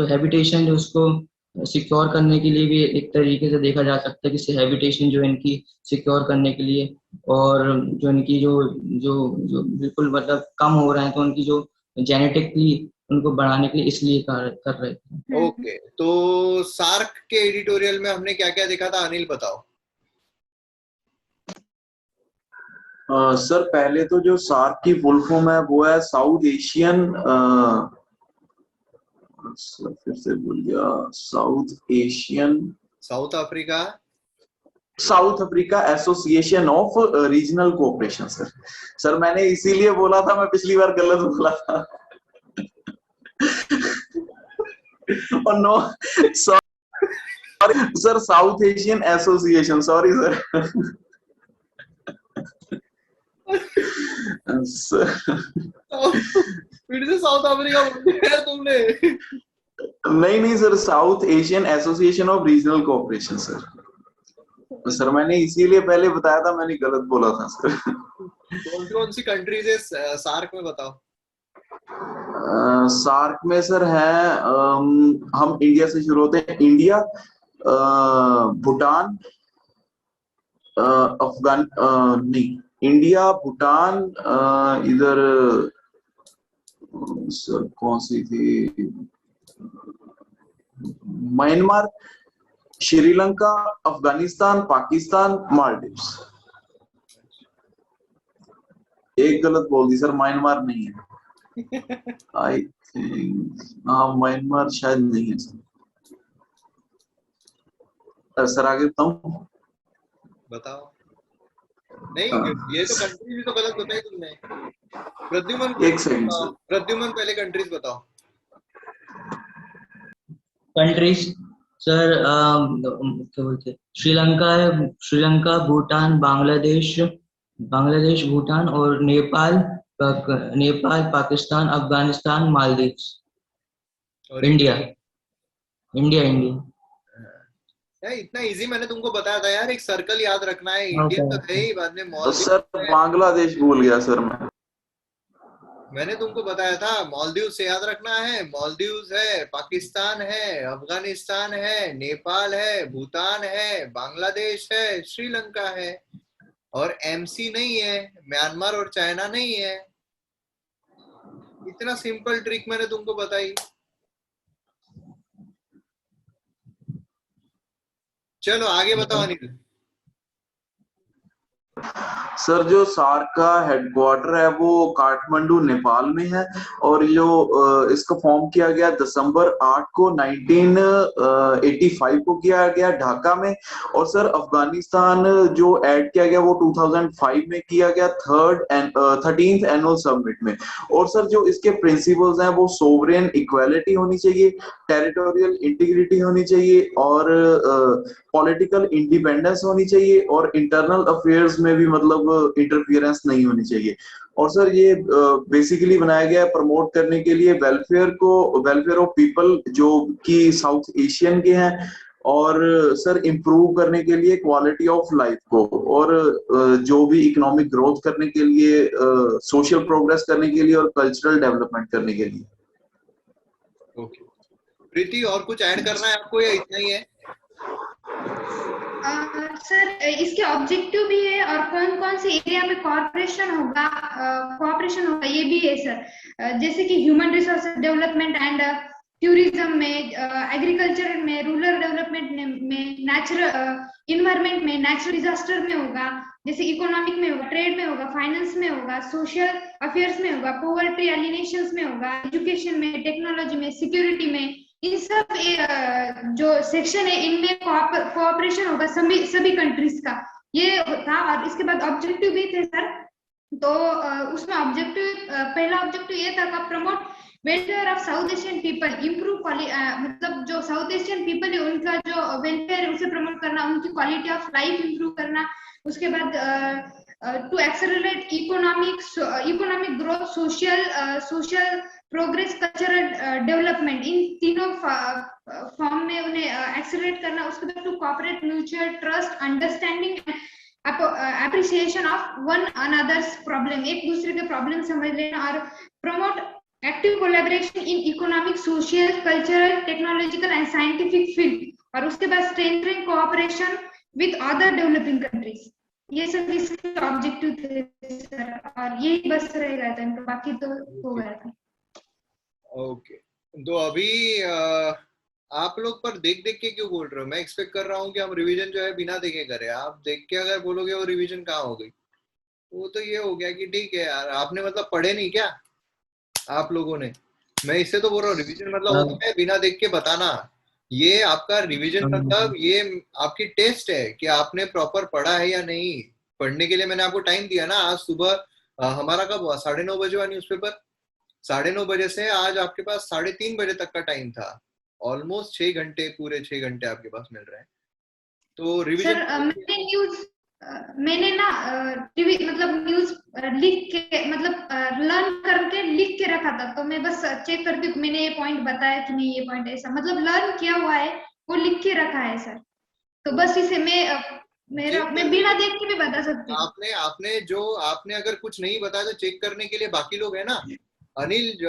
हैबिटेशन जो उसको सिक्योर करने के लिए भी एक तरीके से देखा जा सकता है कि हैबिटेशन जो इनकी सिक्योर करने के लिए, और जो इनकी जो जो बिल्कुल मतलब कम हो रहे हैं तो उनकी जो जेनेटिकली उनको बढ़ाने के लिए इसलिए कर रहे थे। ओके, तो सार्क के एडिटोरियल में हमने क्या क्या देखा था, अनिल बताओ। सर पहले तो जो सार्क की फुल फॉर्म है वो है साउथ एशियन, फिर से भूल गया, south Africa association of Regional Cooperation. Sir मैंने इसीलिए बोला था, मैं पिछली बार गलत बोला था। और no sorry sir, South Asian Association, sorry sir. फिर से साउथ अफ्रीका बोल दिया तुमने। नहीं sir, South Asian Association of Regional Cooperation sir मैंने इसीलिए पहले बताया था, मैंने गलत बोला था सर। कौन सी कंट्रीज है सार्क में बताओ। सार्क में सर है, हम इंडिया से शुरू होते हैं। इंडिया, भूटान, अफगान नहीं, इंडिया, भूटान, इधर सर कौन सी थी, म्यांमार, श्रीलंका, अफगानिस्तान, पाकिस्तान, मालदीव्स। एक गलत बोल दी सर, म्यांमार नहीं है। आई थिंक हाँ, म्यांमार शायद नहीं है सर। आगे बताओ। नहीं, ये तो कंट्री भी तो गलत बताई तुमने। प्रद्युमन, एक सेकंड सर, प्रद्युमन पहले कंट्रीज बताओ। कंट्रीज सर क्या बोलते हैं, श्रीलंका है, श्रीलंका, भूटान, बांग्लादेश, भूटान और नेपाल, नेपाल, पाकिस्तान, अफगानिस्तान, मालदीव, और इंडिया, इंडिया। इंडिया। यार इतना इजी मैंने तुमको बताया था यार, एक सर्कल याद रखना है, इंडिया ओके। तो है ही, बाद में तो मालदीव सर है। बांग्लादेश भूल गया सर मैं। मैंने तुमको बताया था मालदीव से याद रखना है, मालदीव है, पाकिस्तान है, अफगानिस्तान है, नेपाल है, भूटान है, बांग्लादेश है, श्रीलंका है, और एमसी नहीं है, म्यांमार और चाइना नहीं है। इतना सिंपल ट्रिक मैंने तुमको बताई। चलो आगे बताओ अनिल। सर जो सार्क का हेडक्वार्टर है वो काठमांडू नेपाल में है, और जो इसको फॉर्म किया गया दिसंबर 8 को 1985 को किया गया ढाका में। और सर अफगानिस्तान जो ऐड किया गया वो 2005 में किया गया 13th एनुअल समिट में। और सर जो इसके प्रिंसिपल्स हैं वो सोवरेन इक्वालिटी होनी चाहिए, टेरिटोरियल इंटीग्रिटी होनी चाहिए, और पॉलिटिकल इंडिपेंडेंस होनी चाहिए, और इंटरनल अफेयर्स में भी मतलब इंटरफियरेंस नहीं होनी चाहिए। और सर ये बेसिकली बनाया गया है प्रमोट करने के लिए वेलफेयर ऑफ पीपल जो कि साउथ एशियन के हैं, और सर इम्प्रूव करने के लिए क्वालिटी ऑफ लाइफ को, और जो भी इकोनॉमिक ग्रोथ करने के लिए, सोशल प्रोग्रेस करने के लिए, और कल्चरल डेवलपमेंट करने के लिए। ओके प्रीति, और कुछ ऐड करना है आपको या इतना ही है? सर इसके ऑब्जेक्टिव भी है और कौन कौन से एरिया में कोऑपरेशन होगा ये भी है सर। जैसे कि human resource development and tourism में, एग्रीकल्चर में, रूरल डेवलपमेंट में, नेचुरल इन्वायरमेंट में, नेचुरल डिजास्टर में होगा, जैसे इकोनॉमिक में होगा, ट्रेड में होगा, फाइनेंस में होगा, सोशल अफेयर्स में होगा, पॉवर्टी एलिनेशंस में होगा, एजुकेशन में, टेक्नोलॉजी में, सिक्योरिटी में। इन सब जो सेक्शन है इनमें कोऑपरेशन होगा सभी कंट्रीज का, ये था। और इसके बाद ऑब्जेक्टिव भी थे सर। तो उसमें पहला ऑब्जेक्टिव ये था कि promote welfare of south Asian people, improve मतलब जो साउथ एशियन पीपल है उनका जो वेलफेयर है उसे प्रमोट करना, उनकी क्वालिटी ऑफ लाइफ इम्प्रूव करना। उसके बाद to accelerate economic growth, social progress, cultural development, इन तीनों फॉर्म में उन्हें एक्सेलरेट करना। उसके बाद to cooperate, mutual trust, understanding, appreciation of one another's problem, एक दूसरे के प्रॉब्लम समझ लेना। और promote active collaboration in economic, social, cultural, technological and scientific field. और उसके बाद strengthening cooperation with other developing countries. ये सब इसके ऑब्जेक्टिव थे सर, और यही बस रह गया था, तो बाकी तो हो गया था। ओके तो अभी आप लोग पर देख देख के क्यों बोल रहे हो? मैं एक्सपेक्ट कर रहा हूँ कि हम रिवीजन जो है बिना देखे करें। आप देख के अगर बोलोगे वो रिवीजन कहाँ हो गई, वो तो ये हो गया कि ठीक है यार आपने मतलब पढ़े नहीं क्या आप लोगों ने। मैं इससे तो बोल रहा हूँ रिवीजन मतलब होता है बिना देख के बताना। ये आपका रिवीजन मतलब ये आपकी टेस्ट है कि आपने प्रॉपर पढ़ा है या नहीं। पढ़ने के लिए मैंने आपको टाइम दिया ना। आज सुबह हमारा कब हुआ, 9:30 बजे हुआ न्यूज़पेपर। 9:30 बजे से आज आपके पास 3:30 बजे तक का टाइम था। ऑलमोस्ट 6 घंटे, पूरे 6 घंटे आपके पास मिल रहे हैं। तो रिवीजन सर मैंने ना मतलब न्यूज लिख के, मतलब लर्न करके लिख के रखा था, तो मैं बस चेक करती हूँ मैंने ये पॉइंट बताया कि नहीं, ये पॉइंट ऐसा मतलब लर्न किया हुआ है, वो लिख के रखा है सर। तो बस इसे मैं बिना देख के भी बता सकती हूँ। आपने अगर कुछ नहीं बताया तो चेक करने के लिए बाकी लोग है ना। अनिल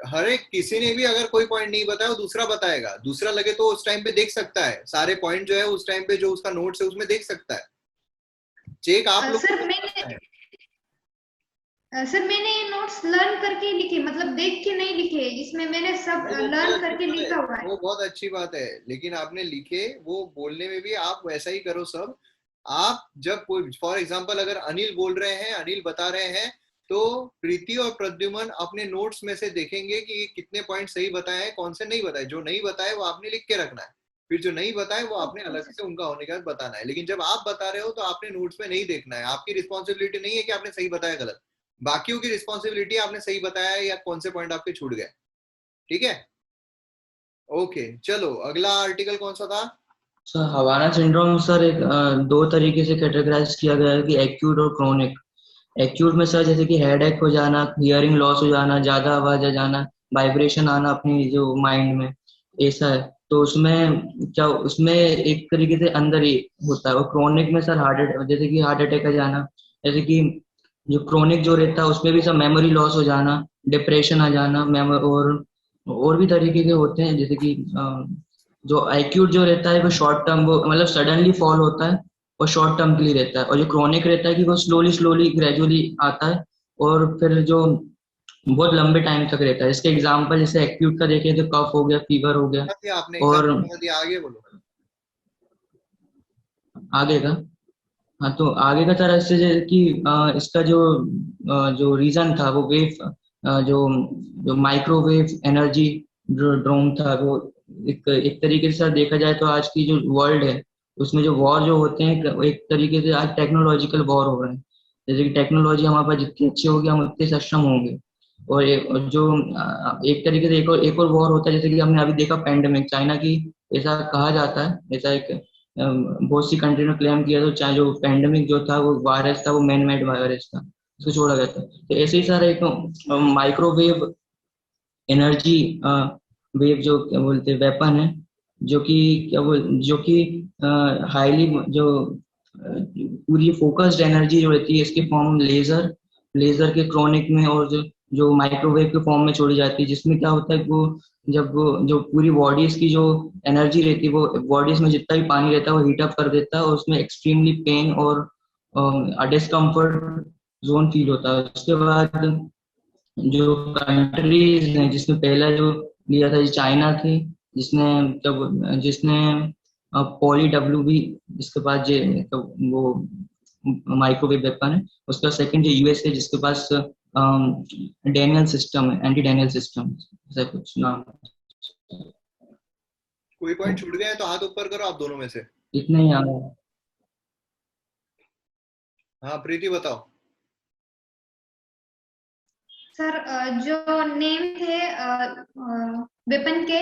हर एक किसी ने भी अगर कोई पॉइंट नहीं बताया वो दूसरा बताएगा। दूसरा लगे तो उस टाइम पे देख सकता है सारे पॉइंट जो है उस टाइम पे जो उसका नोट्स है उसमें देख सकता है। चेक आप लोग सर मैंने ये नोट्स लर्न करके लिखे, मतलब देख के नहीं लिखे। इसमें मैंने सब लर्न करके लिखा हुआ है। वो बहुत अच्छी बात है, लेकिन आपने लिखे वो बोलने में भी आप वैसा ही करो सब। आप जब कोई फॉर एग्जांपल अगर अनिल बोल रहे हैं, अनिल बता रहे हैं, तो प्रीति और प्रद्युमन अपने नोट्स में से देखेंगे कि कितने पॉइंट सही बताए हैं, कौन से नहीं बताए। जो नहीं बताए वो आपने लिख के रखना है, फिर जो नहीं बताए वो आपने अलग से उनका होने के बाद बताना है। लेकिन जब आप बता रहे हो तो आपने नोट्स में नहीं देखना है। आपकी रिस्पॉन्सिबिलिटी नहीं है कि आपने सही बताया गलत, बाकियों की रिस्पॉन्सिबिलिटी आपने सही बताया या कौन से पॉइंट आपके छूट गए। ठीक है, ओके चलो अगला आर्टिकल कौन सा था? सर हवाना सिंड्रोम सर एक दो तरीके से कैटेगराइज किया गया है कि एक्यूट और क्रोनिक। एक्यूट में सर जैसे कि हेडेक हो जाना, हियरिंग लॉस हो जाना, ज्यादा आवाज आ जाना, वाइब्रेशन आना अपनी जो माइंड में, ऐसा है। तो उसमें क्या, उसमें एक तरीके से अंदर ही होता है। और क्रोनिक में सर हार्ट अटैक, जैसे कि हार्ट अटैक आ जाना, जैसे कि जो क्रोनिक जो रहता है उसमें भी सब मेमोरी लॉस हो जाना, डिप्रेशन आ जाना, और भी तरीके के होते हैं। जैसे कि जो एक्यूट जो रहता है वो शॉर्ट टर्म, वो मतलब सडनली फॉल होता है और शॉर्ट टर्म के लिए रहता है। और जो क्रोनिक रहता है कि वो स्लोली स्लोली ग्रेजुअली आता है और फिर जो बहुत लंबे टाइम तक रहता है। इसके एग्जाम्पल जैसे एक्यूट का देखें तो कफ हो गया, फीवर हो गया। बता दिया आपने, एकदम और बता दिया, आगे बोलो। आगे का, हाँ तो आगे का तरह से जैसे कि इसका जो रीजन था वो वेव, जो जो माइक्रोवेव एनर्जी ड्रोन था वो, एक तरीके से देखा जाए तो आज की जो वर्ल्ड है उसमें जो वॉर जो होते हैं एक तरीके से आज टेक्नोलॉजिकल वॉर हो रहे हैं। जैसे कि टेक्नोलॉजी हमारे पास जितनी अच्छी होगी हम उतने सक्षम होंगे। और जो एक तरीके से एक और वॉर होता है, जैसे कि हमने अभी देखा पैंडेमिक चाइना की, ऐसा कहा जाता है, ऐसा एक बहुत सी कंट्री ने क्लेम किया, तो चाहे जो पैंडेमिक जो था वो वायरस था, वो मैन मेड वायरस था, उसको छोड़ा गया था। तो ऐसे ही सारा एक माइक्रोवेव एनर्जी वेव जो क्या बोलते हैं वेपन है, जो कि जो कि हाईली जो पूरी फोकस्ड एनर्जी जो रहती है इसके फॉर्म लेजर, लेजर के क्रोनिक में, और जो माइक्रोवेव के फॉर्म में छोड़ी जाती है, जिसमें क्या होता है कि वो जब वो जो पूरी बॉडीज की जो एनर्जी रहती है वो बॉडीज में जितना भी पानी रहता है वो हीट अप कर देता है और उसमें एक्सट्रीमली पेन और डिस्कम्फर्ट जोन फील होता है। उसके बाद जो कंट्रीज हैं जिसमें पहला जो लिया था चाइना थी, जिसने जब जिसने पॉली डब्ल्यू बी, जिसके पास तो वो माइक्रोवेव वेपन है। उसका सेकंड जो यूएस है जिसके पास डैनियल सिस्टम है, एंटी डैनियल सिस्टम, ऐसा कुछ नाम कोई पॉइंट छूट गया है तो हाथ ऊपर करो आप दोनों में से। इतना ही आ रहा है। हाँ प्रीति बताओ। सर जो नेम थे वेपन के,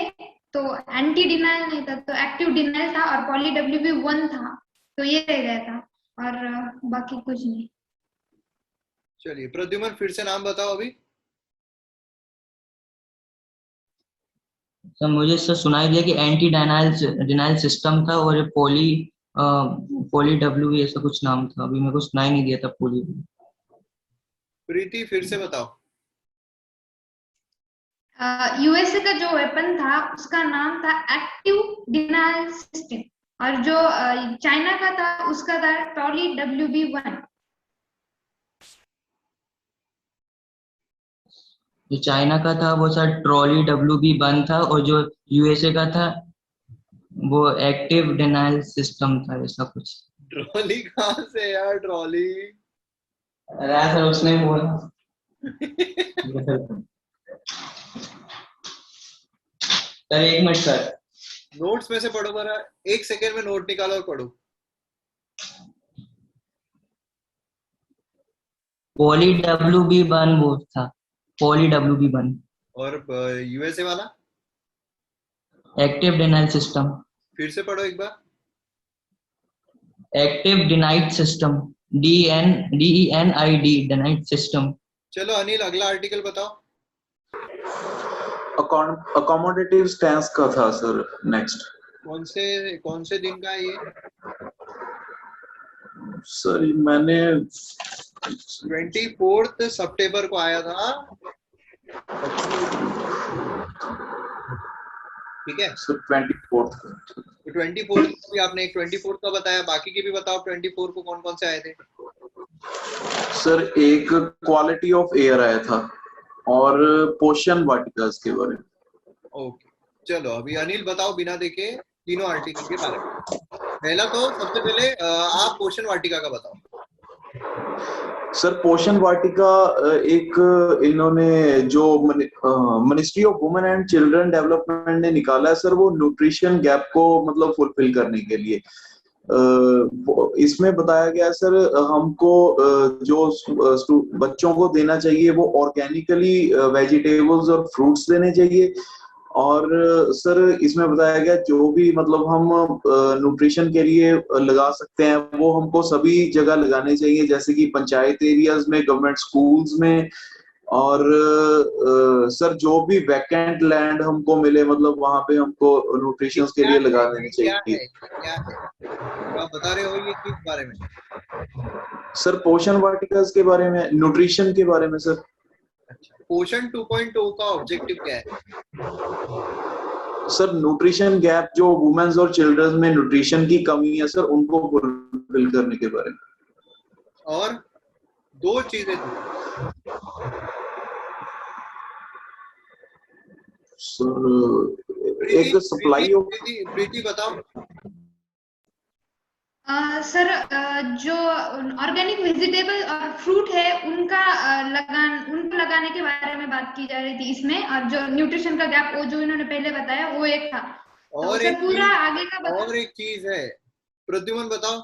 तो एंटी डिनाइल नहीं था, तो एक्टिव डिनाइल था, और पॉली WB1 था, तो ये रह गया था, और बाकी कुछ नहीं। चलिए प्रद्युमन फिर से नाम बताओ अभी। सर मुझे सर सुनाई दिया कि एंटी डिनाइल डिनाइल सिस्टम था और पॉली डब्ल्यू ऐसा कुछ नाम था, अभी मेरे को सुनाई नहीं दिया था पॉली। प्रीति फिर से बताओ। यूएसए का जो वेपन था उसका नाम था एक्टिव डिनाइल सिस्टम, और जो चाइना का था उसका था पॉली WB1। जो चाइना का था वो सर ट्रॉली WB1 था और जो यूएसए का था वो एक्टिव डिनाइल सिस्टम था, ऐसा कुछ। ट्रॉली कहाँ से यार, ट्रॉली? अरे सर उसने ही बोला। सर एक मिनट सर, नोट्स में से पढ़ो जरा, एक सेकेंड में नोट निकालो और पढ़ो। पॉली WB1 वो था, पॉली WB1। और यूएसए वाला? Active denial system. फिर से पढ़ो एक बार। Active denial system, DENID denial system. चलो अनिल अगला आर्टिकल बताओ। अकोमोडेटिव स्टैंस का था सर नेक्स्ट। कौन से दिन का है ये? सर मैंने 24 सितंबर को आया था। ठीक है सर 24 तो 24 भी आपने एक 24 का बताया, बाकी के भी बताओ 24 को कौन कौन से आए थे? सर एक क्वालिटी ऑफ एयर आया था और पोषण वाटिका के बारे में। ओके चलो अभी अनिल बताओ बिना देखे तीनों आर्टिकल के बारे में। पहला तो सबसे पहले आप पोषण वाटिका का बताओ। सर पोषण वाटिका एक इन्होंने जो ministry of women and children development ने निकाला है सर, वो न्यूट्रिशन गैप को मतलब फुलफिल करने के लिए। इसमें बताया गया सर हमको जो बच्चों को देना चाहिए वो ऑर्गेनिकली वेजिटेबल्स और फ्रूट्स देने चाहिए, और सर इसमें बताया गया जो भी मतलब हम न्यूट्रिशन के लिए लगा सकते हैं वो हमको सभी जगह लगाने चाहिए, जैसे कि पंचायत एरियाज में, गवर्नमेंट स्कूल्स में, और सर जो भी वैकेंट लैंड हमको मिले मतलब वहां पे हमको न्यूट्रिशन के क्या लिए है लगा ये, देनी क्या चाहिए। है, क्या है जो आप बता रहे हो, ये किस बारे में? सर पोषण वाटिका के बारे में, न्यूट्रिशन के बारे में सर। अच्छा, पोषण 2.0 का ऑब्जेक्टिव क्या है? सर न्यूट्रिशन गैप जो वुमेन्स और चिल्ड्रंस में न्यूट्रिशन की कमी है सर, उनको फुलफिल करने के बारे में। और दो चीजें थी। सर प्रीति एक प्रीति सप्लाई ऑफ, प्रीति प्रीति बताओ। सर जो ऑर्गेनिक वेजिटेबल और फ्रूट है उनका उनको लगाने के बारे में बात की जा रही थी इसमें, और जो न्यूट्रिशन का गैप वो जो इन्होंने पहले बताया वो एक था। तो और सर एक पूरा चीज, आगे का बता। और एक चीज है, प्रद्युमन बताओ।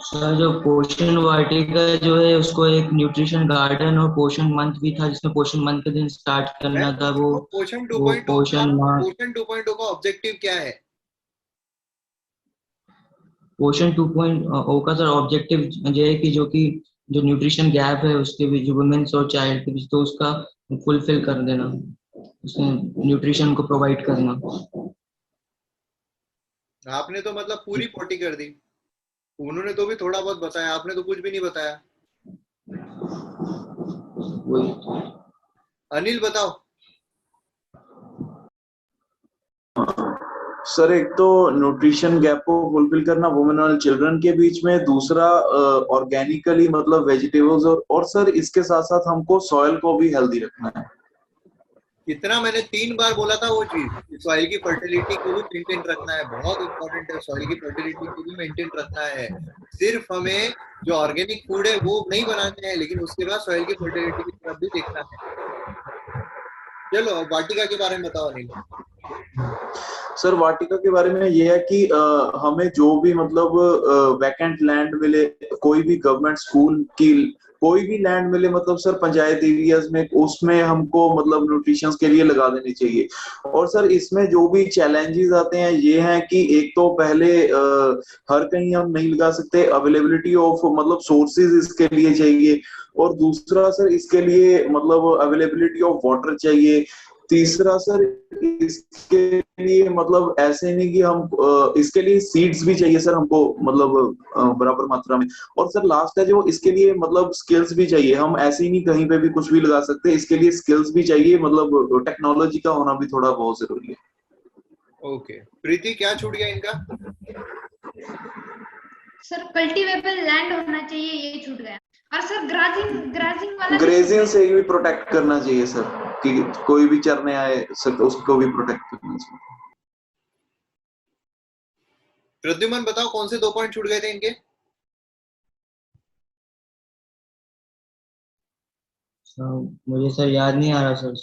सर जो पोषण वाटिका जो है उसको एक न्यूट्रिशन गार्डन और पोषण मंथ भी था, जिसमें पोषण मंथ के दिन स्टार्ट मैं करना था पूछ वो रहा हूँ पोषण वो 2.0 का, पोषण माह। पोषण 2.0 का ऑब्जेक्टिव क्या है? पोषण 2.0 का सर ऑब्जेक्टिव ये है कि जो न्यूट्रिशन गैप है उसके बीच, जो वुमेन्स और चाइल्ड के बीच, तो उसका फुलफिल कर देना, उसमें न्यूट्रिशन को प्रोवाइड करना। आपने तो मतलब पूरी पोटी कर दी, उन्होंने तो भी थोड़ा बहुत बताया, आपने तो कुछ भी नहीं बताया। वही। अनिल बताओ। सर एक तो न्यूट्रिशन गैप को फुलफिल करना वुमेन और चिल्ड्रन के बीच में, दूसरा ऑर्गेनिकली मतलब वेजिटेबल्स, और सर इसके साथ साथ हमको सॉइल को भी हेल्दी रखना है। कितना मैंने 3 बार बोला था वो चीज, सॉइल की फर्टिलिटी को भी मेंटेन रखना है, बहुत इंपॉर्टेंट है, सॉइल की फर्टिलिटी को भी मेंटेन रखना है। सिर्फ हमें जो ऑर्गेनिक फूड है वो नहीं बनाने हैं, लेकिन उसके बाद सॉइल की फर्टिलिटी की तरफ भी देखना है। चलो अब वाटिका के बारे में बताओ अनिल। सर वाटिका के बारे में ये है कि हमें जो भी मतलब वैकेंट लैंड मिले, कोई भी गवर्नमेंट स्कूल की कोई भी लैंड मिले मतलब सर पंचायत एरियाज में, उसमें हमको मतलब न्यूट्रिशन के लिए लगा देनी चाहिए। और सर इसमें जो भी चैलेंजेस आते हैं ये हैं कि एक तो पहले हर कहीं हम नहीं लगा सकते, अवेलेबिलिटी ऑफ मतलब सोर्सेज इसके लिए चाहिए, और दूसरा सर इसके लिए मतलब अवेलेबिलिटी ऑफ वाटर चाहिए, तीसरा सर इसके लिए मतलब ऐसे नहीं कि हम इसके लिए सीड्स भी चाहिए सर हमको मतलब बराबर मात्रा में, और सर लास्ट है जो इसके लिए मतलब स्किल्स भी चाहिए, हम ऐसे ही नहीं कहीं पे भी कुछ भी लगा सकते, इसके लिए स्किल्स भी चाहिए, मतलब टेक्नोलॉजी का होना भी थोड़ा बहुत जरूरी है। ओके, प्रीति क्या छूट गया इनका? सर कल्टीवेबल लैंड होना चाहिए, ये छूट गया। और सर ग्राजिंग ग्राजिंग वाला ग्रेजिंग से भी प्रोटेक्ट करना चाहिए सर, कि कोई भी चरने आए सर तो उसको भी प्रोटेक्ट करना चाहिए। प्रद्युमन बताओ कौन से 2 पॉइंट छूट गए थे इनके? मुझे सर याद नहीं आ रहा सर।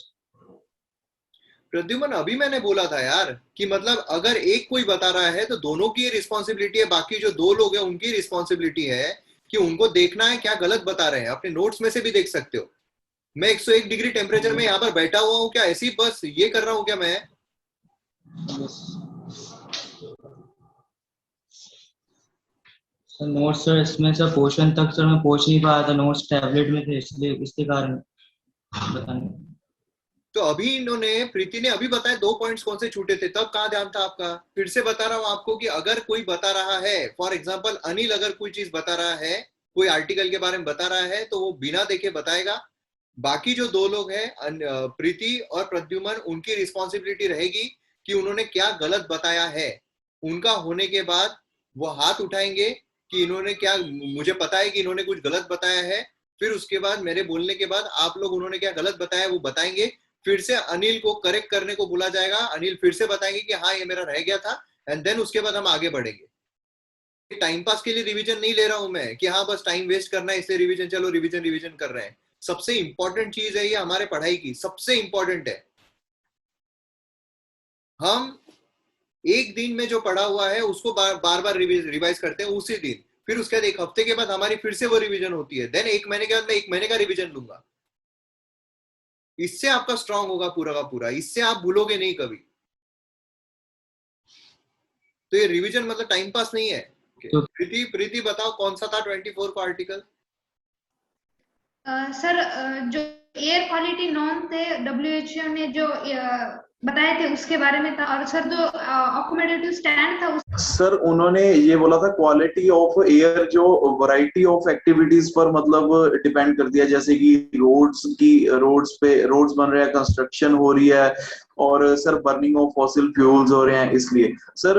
प्रद्युमन अभी मैंने बोला था यार कि मतलब अगर एक कोई बता रहा है तो दोनों की रिस्पॉन्सिबिलिटी है, बाकी जो 2 लोग हैं उनकी रिस्पॉन्सिबिलिटी है कि उनको देखना है क्या गलत बता रहे हैं। अपने नोट्स में से भी देख सकते हो। मैं 101 डिग्री टेम्परेचर में यहाँ पर बैठा हुआ हूँ क्या, ऐसी बस ये कर रहा हूँ क्या मैं? सर नोट्स सर इसमें सर पोर्शन तक सर मैं पहुंच नहीं पाया था, नोट्स टैबलेट में थे, इसलिए इसके कारण बताने। तो अभी इन्होंने, प्रीति ने अभी बताया 2 पॉइंट्स कौन से छूटे थे, तब कहाँ ध्यान था आपका? फिर से बता रहा हूँ आपको कि अगर कोई बता रहा है, फॉर एग्जाम्पल अनिल अगर कोई चीज बता रहा है, कोई आर्टिकल के बारे में बता रहा है, तो वो बिना देखे बताएगा। बाकी जो 2 लोग हैं प्रीति और प्रद्युमन, उनकी रिस्पॉन्सिबिलिटी रहेगी कि उन्होंने क्या गलत बताया है। उनका होने के बाद वो हाथ उठाएंगे कि इन्होंने क्या, मुझे पता है कि इन्होंने कुछ गलत बताया है। फिर उसके बाद मेरे बोलने के बाद आप लोग उन्होंने क्या गलत बताया वो बताएंगे, फिर से अनिल को करेक्ट करने को बोला जाएगा, अनिल फिर से बताएंगे कि हाँ ये मेरा रह गया था, एंड देन उसके बाद हम आगे बढ़ेंगे। टाइम पास के लिए रिवीजन नहीं ले रहा हूं मैं कि हाँ बस टाइम वेस्ट करना है इसलिए रिवीजन, चलो रिवीजन रिवीजन कर रहे हैं। सबसे इंपॉर्टेंट चीज है ये हमारे पढ़ाई की, सबसे इंपॉर्टेंट है। हम एक दिन में जो पढ़ा हुआ है उसको बार बार रिवाइज करते हैं उसी दिन, फिर उसके बाद 1 हफ्ते के बाद हमारी फिर से वो रिवीजन होती है, देन 1 महीने के बाद मैं 1 महीने का रिवीजन लूंगा। इससे आपका स्ट्रांग होगा पूरा का पूरा, इससे आप भूलोगे नहीं कभी। तो ये रिवीजन मतलब टाइम पास नहीं है। तो प्रीति प्रीति बताओ कौन सा था 24 का आर्टिकल? सर जो एयर क्वालिटी नॉर्म थे WHO ने जो बताए थे उसके बारे में था। और सर जो अकोमोडेटिव स्टैंड था सर उन्होंने ये बोला था क्वालिटी ऑफ एयर जो वैरायटी ऑफ एक्टिविटीज पर मतलब डिपेंड कर दिया, जैसे कि रोड्स बन रहे हैं, कंस्ट्रक्शन हो रही है, और sir burning of fossil fuels हो रहे हैं। इसलिए सर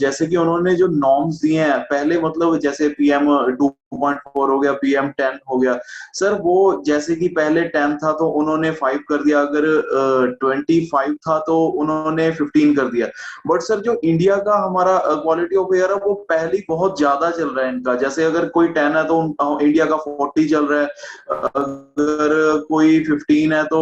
जैसे कि उन्होंने जो नॉर्म्स दिए हैं पहले, मतलब जैसे PM 2.4 हो गया, PM 10 हो गया, सर वो जैसे कि पहले 10 था तो उन्होंने 5 कर दिया, अगर 25 था तो उन्होंने 15 कर दिया। बट सर जो इंडिया का हमारा क्वालिटी ऑफ एयर है वो पहले बहुत ज्यादा चल रहा है इनका। जैसे अगर कोई 10 है तो इंडिया का 40 चल रहा है, अगर कोई 15 है तो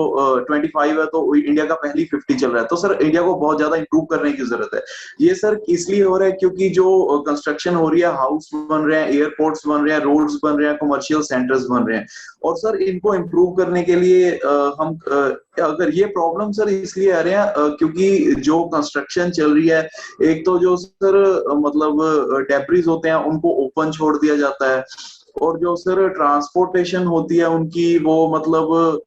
25 है तो इंडिया का पहली 50 चल रहा है। तो सर इंडिया को बहुत ज्यादा इंप्रूव करने की जरूरत है। ये सर इसलिए हो रहा है क्योंकि जो कंस्ट्रक्शन हो रही है, हाउस बन रहे हैं, एयरपोर्ट्स बन रहे हैं, रोड्स बन रहे हैं, कमर्शियल सेंटर्स बन रहे हैं, और सर इनको इम्प्रूव करने के लिए हम अगर ये प्रॉब्लम सर इसलिए आ रहे हैं क्योंकि जो कंस्ट्रक्शन चल रही है, एक तो जो सर मतलब डेब्रिज होते हैं उनको ओपन छोड़ दिया जाता है, और जो सर ट्रांसपोर्टेशन होती है उनकी वो मतलब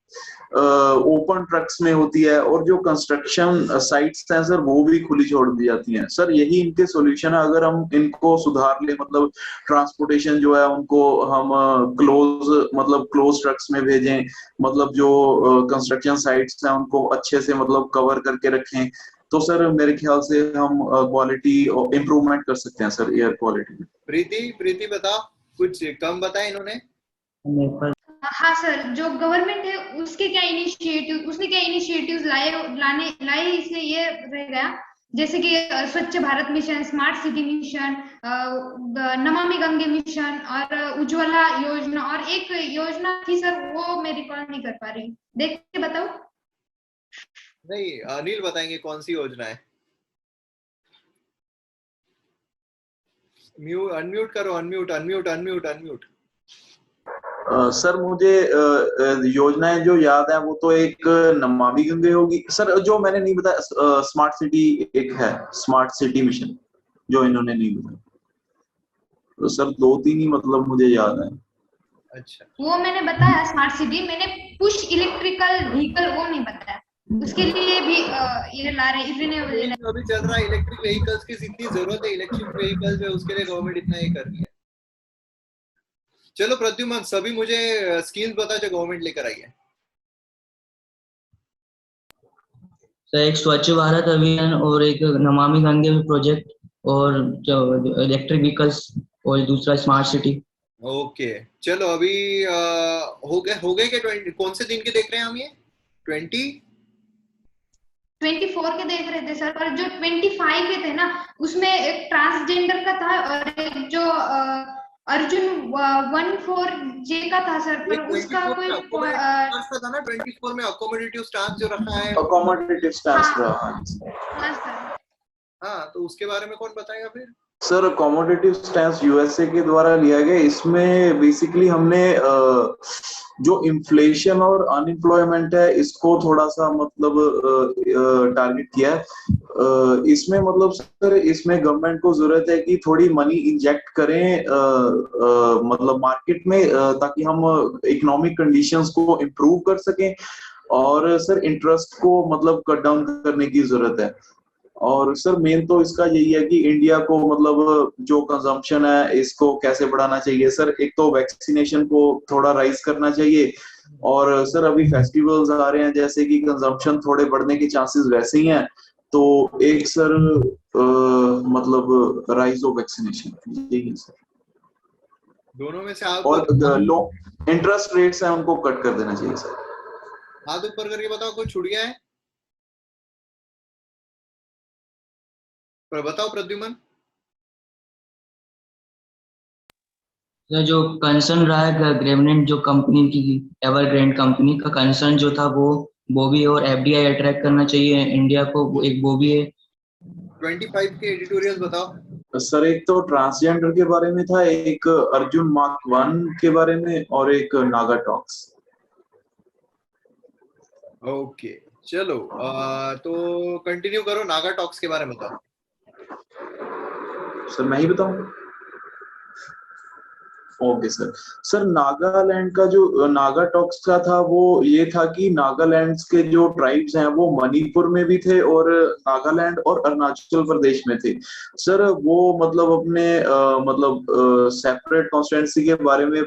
ओपन ट्रक्स में होती है, और जो कंस्ट्रक्शन साइट्स हैं सर वो भी खुली छोड़ दी जाती हैं। सर यही इनके सॉल्यूशन है। अगर हम इनको सुधार ले, मतलब ट्रांसपोर्टेशन जो है उनको हम क्लोज ट्रक्स में भेजें, मतलब जो कंस्ट्रक्शन साइट्स हैं उनको अच्छे से मतलब कवर करके रखें, तो सर मेरे ख्याल से हम क्वालिटी इंप्रूवमेंट कर सकते हैं सर एयर क्वालिटी में। प्रीति बताओ, कुछ कम बताया इन्होंने? हाँ सर, जो गवर्नमेंट है उसने क्या इनिशिएटिव्स लाए इसलिए ये रह गया, जैसे कि स्वच्छ Bharat mission, smart city mission, Namami Gange mission और उज्ज्वला योजना, और एक योजना थी सर वो मैं रिकॉल नहीं कर पा रही, देख के बताओ। नहीं, अनिल बताएंगे कौन सी योजना है। अनम्यूट करो, अनम्यूट। सर मुझे योजनाएं जो याद है वो तो एक नमामि गंगे होगी सर, जो मैंने नहीं बताया स्मार्ट सिटी एक है, स्मार्ट सिटी मिशन जो इन्होंने नहीं बताया, तो सर 2-3 ही मतलब मुझे याद है। अच्छा, वो मैंने बताया स्मार्ट सिटी, मैंने पुश इलेक्ट्रिकल व्हीकल वो नहीं बताया, उसके लिए भी ये ला रहे रिन्यूएबल। अभी चल रहा है इलेक्ट्रिक व्हीकल्स की जितनी जरूरत है इलेक्ट्रिक व्हीकल्स में, उसके लिए गवर्नमेंट इतना ही कर रही है। चलो प्रद्युमन, सभी मुझे स्कीम्स बता जो गवर्नमेंट लेकर आई है। सर एक स्वच्छ भारत अभियान और एक नमामि गंगे प्रोजेक्ट और जो इलेक्ट्रिक व्हीकल्स और दूसरा स्मार्ट सिटी। ओके, चलो अभी हो गए के 20 कौन से दिन के देख रहे हैं हम? ये 24 के देख रहे थे सर, और जो 25 के थे ना उसमें एक ट्रांसजेंडर का था और एक जो अर्जुन 14J का था सर, पर उसका कोई था ना 24 में अकोमोडेटिव स्टांस जो रखा है, अकोमोडेटिव स्टांस रहा। हाँ, तो उसके बारे में कौन बताएगा फिर? सर अकोमोडेटिव स्टैंस यूएसए के द्वारा लिया गया। इसमें बेसिकली हमने जो इन्फ्लेशन और अनएम्प्लॉयमेंट है इसको थोड़ा सा मतलब टारगेट किया है। इसमें मतलब सर इसमें गवर्नमेंट को जरूरत है कि थोड़ी मनी इंजेक्ट करें मतलब मार्केट में, ताकि हम इकोनॉमिक कंडीशंस को इम्प्रूव कर सकें, और सर इंटरेस्ट को मतलब कट डाउन करने की जरूरत है। और सर मेन तो इसका यही है कि इंडिया को मतलब जो कंजम्पशन है इसको कैसे बढ़ाना चाहिए। सर एक तो वैक्सीनेशन को थोड़ा राइज करना चाहिए, और सर अभी फेस्टिवल्स आ रहे हैं जैसे कि कंजम्पशन थोड़े बढ़ने के चांसेस वैसे ही हैं, तो एक सर मतलब राइज ऑफ वैक्सीनेशन यही है सर। दोनों में से आपको और लो इंटरेस्ट रेट्स हैं उनको कट कर देना चाहिए सर। हाथ ऊपर करके बताओ कोई छूट गया है? पर बताओ प्रद्युमन। जो कंसर्न रहा है ग्रेवनेंट जो कंपनी की, एवरग्रैंड कंपनी का कंसर्न जो था वो भी, और FDI अट्रैक्ट करना चाहिए इंडिया को, एक वो भी है। 25 के एडिटोरियल बताओ। सर एक तो ट्रांसजेंडर के बारे में था, एक अर्जुन मार्क 1 के बारे में, और एक नागा टॉक्स। ओके चलो, तो कंटिन्यू करो, नागा टॉक्स के बारे में बताओ। सर मैं ही बताऊं? Okay sir. सर नागालैंड का जो नागा टॉक्स का था वो ये था कि नागालैंड के जो ट्राइब्स हैं वो मणिपुर में भी थे और नागालैंड और अरुणाचल प्रदेश में थे। सर वो मतलब अपने मतलब सेपरेट कॉन्स्टिट्यूंसी के बारे में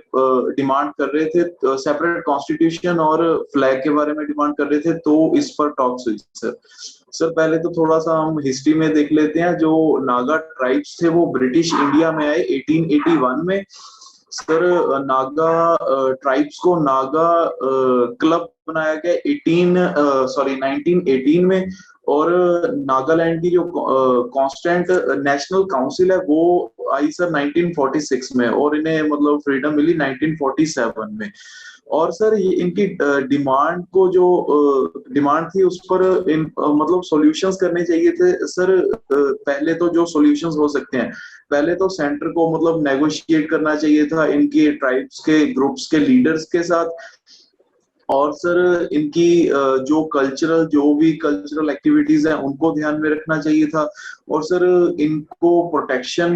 डिमांड कर रहे थे, सेपरेट कॉन्स्टिट्यूशन और फ्लैग के बारे में डिमांड कर रहे थे, तो इस पर टॉक्स हुई सर। सर पहले तो थोड़ा सा हम हिस्ट्री में देख लेते हैं। जो नागा ट्राइब्स थे वो ब्रिटिश इंडिया में आए 1881 में। सर नागा ट्राइब्स को नागा क्लब बनाया गया 1918 में। और नागालैंड की जो कांस्टेंट नेशनल काउंसिल है वो आई सर 1946 में, और इन्हें मतलब फ्रीडम मिली 1947 में। और सर ये इनकी डिमांड को जो डिमांड थी उस पर मतलब सॉल्यूशंस करने चाहिए थे सर। पहले तो जो सॉल्यूशंस हो सकते हैं, पहले तो सेंटर को मतलब नेगोशिएट करना चाहिए था इनके ट्राइब्स के ग्रुप्स के लीडर्स के साथ। और सर इनकी जो भी कल्चरल एक्टिविटीज हैं उनको ध्यान में रखना चाहिए था। और सर इनको प्रोटेक्शन,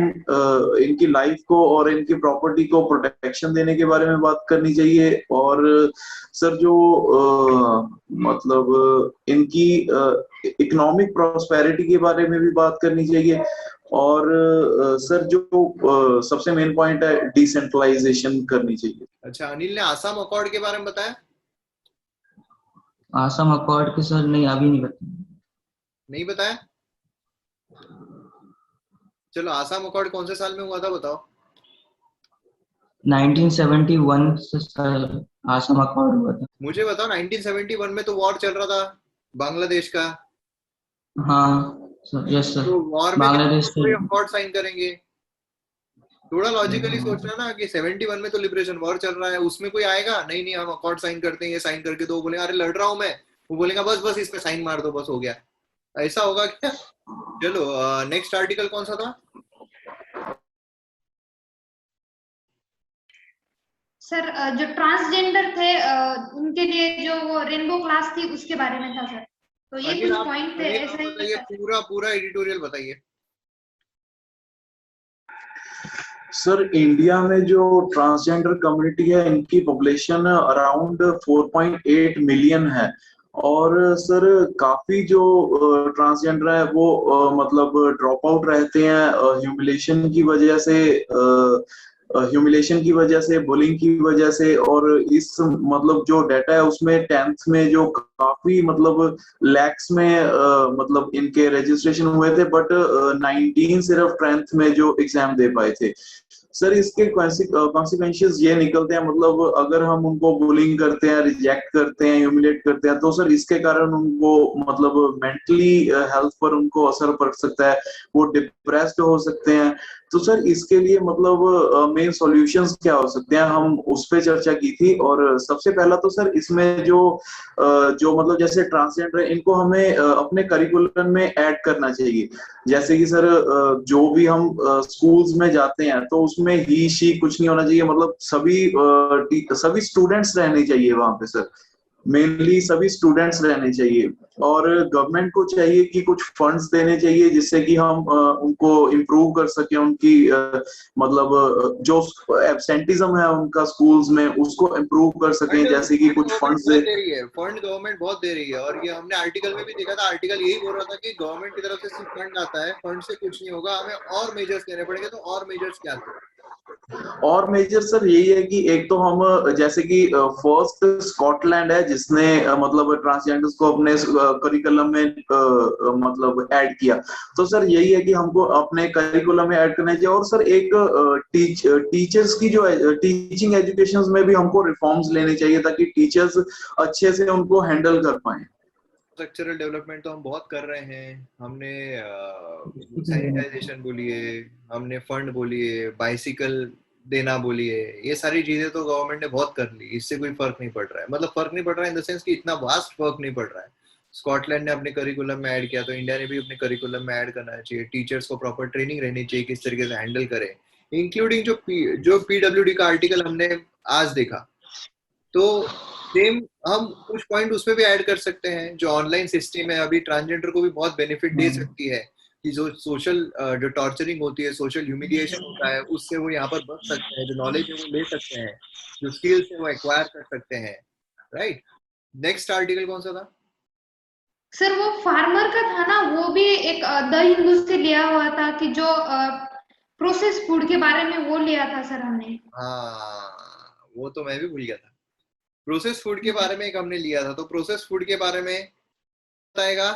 इनकी लाइफ को और इनकी प्रॉपर्टी को प्रोटेक्शन देने के बारे में बात करनी चाहिए। और सर जो मतलब इनकी इकोनॉमिक प्रॉस्पेरिटी के बारे में भी बात करनी चाहिए। और सर जो सबसे मेन पॉइंट है, डिसेंट्रलाइजेशन करनी चाहिए। अच्छा, अनिल ने आसाम अकॉर्ड के बारे में बताया? आसाम अकॉर्ड के सर नहीं, अभी नहीं बताया। नहीं बताया? चलो, आसाम अकॉर्ड कौन से साल में हुआ था बताओ। 1971 से सर आसाम अकॉर्ड हुआ था। मुझे बताओ, 1971 में तो वॉर चल रहा था बांग्लादेश का। हाँ सर, यस सर। तो वॉर में बांग्लादेश से कोई अकॉर्ड साइन करेंगे? थोड़ा लॉजिकली सोचना ना कि 71 में तो लिबरेशन वॉर चल रहा है, उसमें कोई आएगा नहीं नहीं हम अकॉर्ड साइन करते हैं, ये साइन करके तो वो बोलेगा अरे लड़ रहा हूं मैं, वो बोलेगा बस बस इस पे साइन मार दो बस हो गया। ऐसा होगा क्या? चलो, नेक्स्ट आर्टिकल कौन सा था? सर जो ट्रांसजेंडर थे उनके लिए जो वो रेनबो क्लास थी उसके बारे में था सर। तो ये अनिल कुछ आप पॉइंट थे अनिल आप ऐसा ही बताइए, सर। पूरा पूरा एडिटोरियल बताइए। सर इंडिया में जो ट्रांसजेंडर कम्युनिटी है इनकी पॉपुलेशन अराउंड 4.8 मिलियन है। और सर काफी जो ट्रांसजेंडर है वो मतलब ड्रॉप आउट रहते हैं ह्यूमिलेशन की वजह से, ह्यूमिलेशन की वजह से, बुलिंग की वजह से। और इस मतलब जो डाटा है उसमें 10th में जो काफी मतलब लैक्स में मतलब इनके रजिस्ट्रेशन हुए थे, बट 19 सिर्फ 10th में जो एग्जाम दे पाए थे। सर इसके कॉन्सिक्वेंसेस ये निकलते हैं, मतलब अगर हम उनको बुलिंग करते हैं, रिजेक्ट करते हैं, ह्यूमिलेट करते हैं, तो सर इसके कारण उनको मतलब मेंटली हेल्थ पर उनको असर पड़ सकता है, वो डिप्रेस्ड हो सकते हैं। तो सर इसके लिए मतलब मेन सॉल्यूशंस क्या हो सकते हैं, हम उस पर चर्चा की थी। और सबसे पहला तो सर इसमें जो मतलब जैसे ट्रांसजेंडर है इनको हमें अपने करिकुलम में ऐड करना चाहिए। जैसे कि सर जो भी हम स्कूल्स में जाते हैं तो उसमें ही शी कुछ नहीं होना चाहिए, मतलब सभी स्टूडेंट्स रहने चाहिए वहां पे सर, मेनली सभी स्टूडेंट्स रहने चाहिए। और गवर्नमेंट को चाहिए कि कुछ फंड्स देने चाहिए जिससे कि हम उनको इम्प्रूव कर सके, उनकी मतलब जो एब्सेंटिज्म है उनका स्कूल्स में उसको इम्प्रूव कर सके, जैसे कि कुछ गवर्नमेंट फंड्स बहुत दे। दे रही है, फंड गवर्नमेंट बहुत दे रही है, और ये हमने आर्टिकल में भी देखा था। आर्टिकल यही बोल रहा था कि गवर्नमेंट की तरफ से सिर्फ फंड आता है, फंड से कुछ नहीं होगा, हमें और मेजर्स लेने पड़ेंगे। तो और मेजर्स क्या थे? और मेजर सर यही है कि एक तो हम जैसे कि फर्स्ट स्कॉटलैंड है जिसने मतलब ट्रांसजेंडर्स को अपने करिकुलम में मतलब ऐड किया। तो सर यही है कि हमको अपने करिकुलम में ऐड करना चाहिए। और सर एक टीचर्स की जो टीचिंग एजुकेशन में भी हमको रिफॉर्म्स लेने चाहिए ताकि टीचर्स अच्छे से उनको हैंडल कर पाए। स्ट्रक्चरल डेवलपमेंट तो हम बहुत कर रहे हैं। हमने सैनिटाइजेशन बोलिए, हमने फंड बोलिए, बाइसिकल देना बोलिए, ये सारी चीजें तो गवर्नमेंट ने बहुत कर ली। इससे कोई फर्क नहीं पड़ रहा है, मतलब फर्क नहीं पड़ रहा है इन द सेंस कि इतना वास्ट फर्क नहीं पड़ रहा है। स्कॉटलैंड ने अपने करिकुलम में ऐड किया, तो इंडिया ने भी अपने करिकुलम में ऐड करना चाहिए। टीचर्स को प्रॉपर ट्रेनिंग रहनी चाहिए किस तरीके से हैंडल करें, इंक्लूडिंग जो पीडब्ल्यूडी का आर्टिकल हमने आज देखा, तो सेम हम कुछ पॉइंट उसमें भी ऐड कर सकते हैं। जो ऑनलाइन सिस्टम है अभी ट्रांसजेंडर को भी बहुत बेनिफिट दे सकती है कि जो सोशल जो टॉर्चरिंग होती है, सोशल ह्यूमिलिएशन होता है, उससे वो यहाँ पर बच सकते हैं। जो नॉलेज है वो ले सकते हैं, जो स्किल्स है वो एक्वायर कर सकते हैं, राइट। नेक्स्ट आर्टिकल कौन सा था? सर वो फार्मर का था ना, वो भी एक द हिंदू से लिया हुआ था कि जो प्रोसेस फूड के बारे में वो लिया था सर हमने। हाँ, वो तो मैं भी भूल गया था। प्रोसेस फूड के बारे में एक हमने लिया था, तो प्रोसेस फूड के बारे में बताएगा?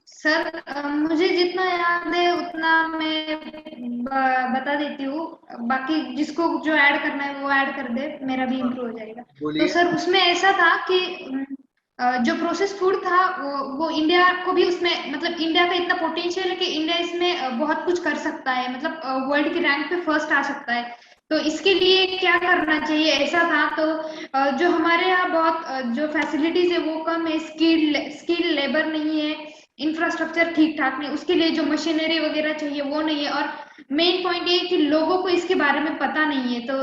सर मुझे जितना याद है उतना मैं बता देती हूँ। बाकी जिसको जो ऐड करना है वो ऐड कर दे, मेरा भी हाँ, इम्प्रूव हो जाएगा। तो बोलिए। सर उसमें ऐसा था कि जो प्रोसेस फूड था वो इंडिया को भी उसमें, मतलब इंडिया का इतना पोटेंशियल है कि इंडिया इसमें बहुत कुछ कर सकता है, मतलब वर्ल्ड की रैंक पे फर्स्ट आ सकता है। तो इसके लिए क्या करना चाहिए, ऐसा था। तो जो हमारे यहाँ बहुत जो फैसिलिटीज है वो कम है, स्किल लेबर नहीं है, इंफ्रास्ट्रक्चर ठीक ठाक नहीं, उसके लिए जो मशीनरी वगैरह चाहिए वो नहीं है, और मेन पॉइंट ये है कि लोगों को इसके बारे में पता नहीं है। तो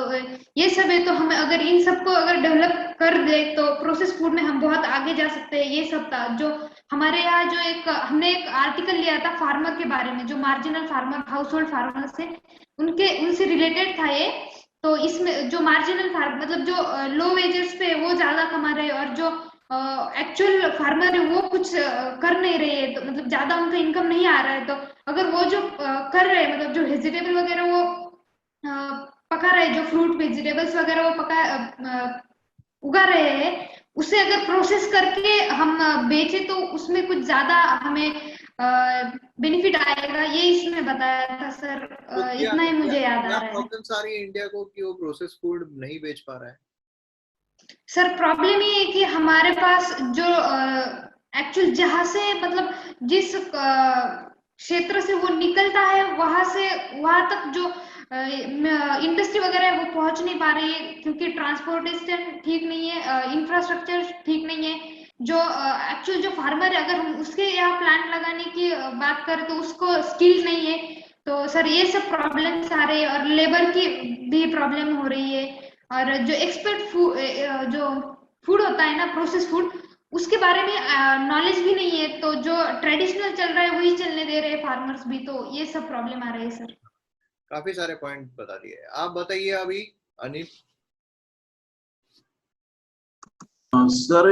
ये सब है, तो हमें अगर इन सबको अगर डेवलप कर दे तो प्रोसेस फूड में हम बहुत आगे जा सकते हैं। ये सब था जो हमारे यहाँ, जो एक हमने एक आर्टिकल लिया था फार्मर के बारे में, जो marginal farmer, house hold farmer से उनके उनसे रिलेटेड था ये। तो इसमें जो मार्जिनल फार्मर मतलब जो लो वेजेस पे वो ज्यादा कमा रहे हैं, और जो एक्चुअल फार्मर है वो कुछ कर नहीं रहे है, तो मतलब ज्यादा उनका इनकम नहीं आ रहा है। तो अगर वो जो कर रहे हैं, मतलब जो वेजिटेबल वगैरह वो पका रहे हैं, जो फ्रूट वेजिटेबल्स वगैरह वो उगा रहे हैं, उसे अगर प्रोसेस करके हम बेचे तो उसमें कुछ ज्यादा हमें बेनिफिट आएगा। ये इसमें बताया था सर। तो क्या इतना ही क्या मुझे याद आ क्या रहा है। प्रॉब्लम्स आ रही है इंडिया को कि वो प्रोसेस फूड नहीं बेच पा रहा है? सर प्रॉब्लम ये है कि हमारे पास जो एक्चुअल जहां से, मतलब जिस क्षेत्र से वो निकलता है, वहां से वहां तक जो इंडस्ट्री वगैरह है वो पहुंच नहीं पा रही है, क्योंकि ट्रांसपोर्टेशन ठीक नहीं है, इंफ्रास्ट्रक्चर ठीक नहीं है। जो एक्चुअल जो फार्मर है, अगर हम उसके यहाँ प्लांट लगाने की बात करें तो उसको स्किल नहीं है। तो सर ये सब प्रॉब्लम्स आ रही है, और लेबर की भी प्रॉब्लम हो रही है। और जो एक्सपर्ट फूड, जो फूड होता है ना प्रोसेस फूड, उसके बारे में नॉलेज भी नहीं है। तो जो ट्रेडिशनल चल रहा है वही चलने दे रहे हैं फार्मर्स भी। तो ये सब प्रॉब्लम आ रहे हैं सर। काफी सारे पॉइंट बता दिए, आप बताइए अभी अनिल। सर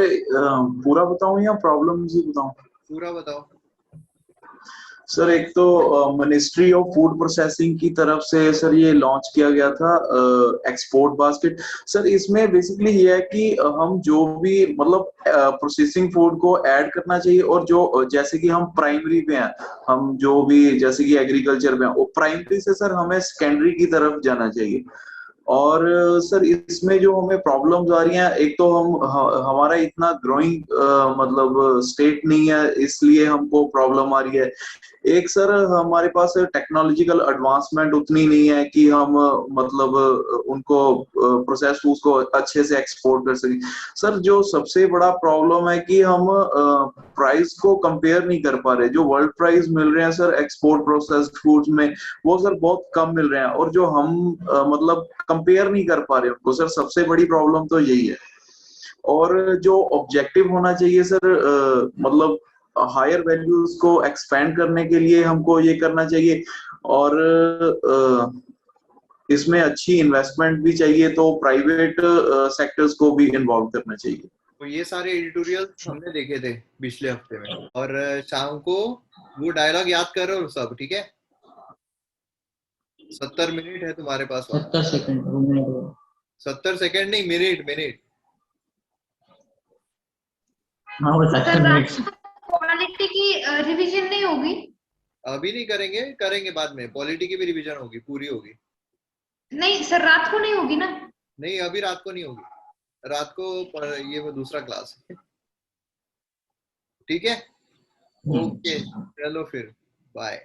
पूरा बताऊं या प्रॉब्लम्स ही बताऊं? पूरा बताओ। सर एक तो मिनिस्ट्री ऑफ फूड प्रोसेसिंग की तरफ से सर ये लॉन्च किया गया था एक्सपोर्ट बास्केट। सर इसमें बेसिकली ये है कि हम जो भी मतलब प्रोसेसिंग फूड को ऐड करना चाहिए, और जो जैसे कि हम प्राइमरी पे हैं, हम जो भी जैसे कि एग्रीकल्चर में हैं, वो प्राइमरी से सर हमें सेकेंडरी की तरफ जाना चाहिए। और सर इसमें जो हमें प्रॉब्लम्स आ रही हैं, एक तो हमारा इतना ग्रोइंग मतलब स्टेट नहीं है, इसलिए हमको प्रॉब्लम आ रही है। एक सर हमारे पास टेक्नोलॉजिकल एडवांसमेंट उतनी नहीं है कि हम मतलब उनको प्रोसेस फूड्स को अच्छे से एक्सपोर्ट कर सकें। सर जो सबसे बड़ा प्रॉब्लम है कि हम प्राइस को कंपेयर नहीं कर पा रहे। जो वर्ल्ड प्राइस मिल रहे हैं सर एक्सपोर्ट प्रोसेस्ड फूड्स में, वो सर बहुत कम मिल रहे हैं, और जो हम मतलब कंपेयर नहीं कर पा रहे उनको। सर सबसे बड़ी प्रॉब्लम तो यही है। और जो ऑब्जेक्टिव होना चाहिए सर, मतलब हायर वैल्यूज को एक्सपेंड करने के लिए हमको ये करना चाहिए, और इसमें अच्छी इन्वेस्टमेंट भी चाहिए, तो प्राइवेट सेक्टर्स को भी इन्वॉल्व करना चाहिए। तो ये सारे एडिटोरियल्स हमने देखे थे पिछले हफ्ते में, और शाम को वो डायलॉग याद करो सब, ठीक है? 70 मिनट है तुम्हारे पास वक्त। 70 सेकंड, 2 मिनट। 70 सेकंड नहीं, मिनट मिनट। हाँ वो सर 70 मिनट। रात को क्वालिटी की रिवीजन नहीं होगी? अभी नहीं करेंगे, करेंगे बाद में। पॉलिटी की भी रिवीजन होगी, पूरी होगी। नहीं सर, रात को नहीं होगी ना? नहीं, अभी रात को नहीं होगी। रात को ये वो दूसरा क्लास है। ठीक है, ओके, चलो फिर, बाय।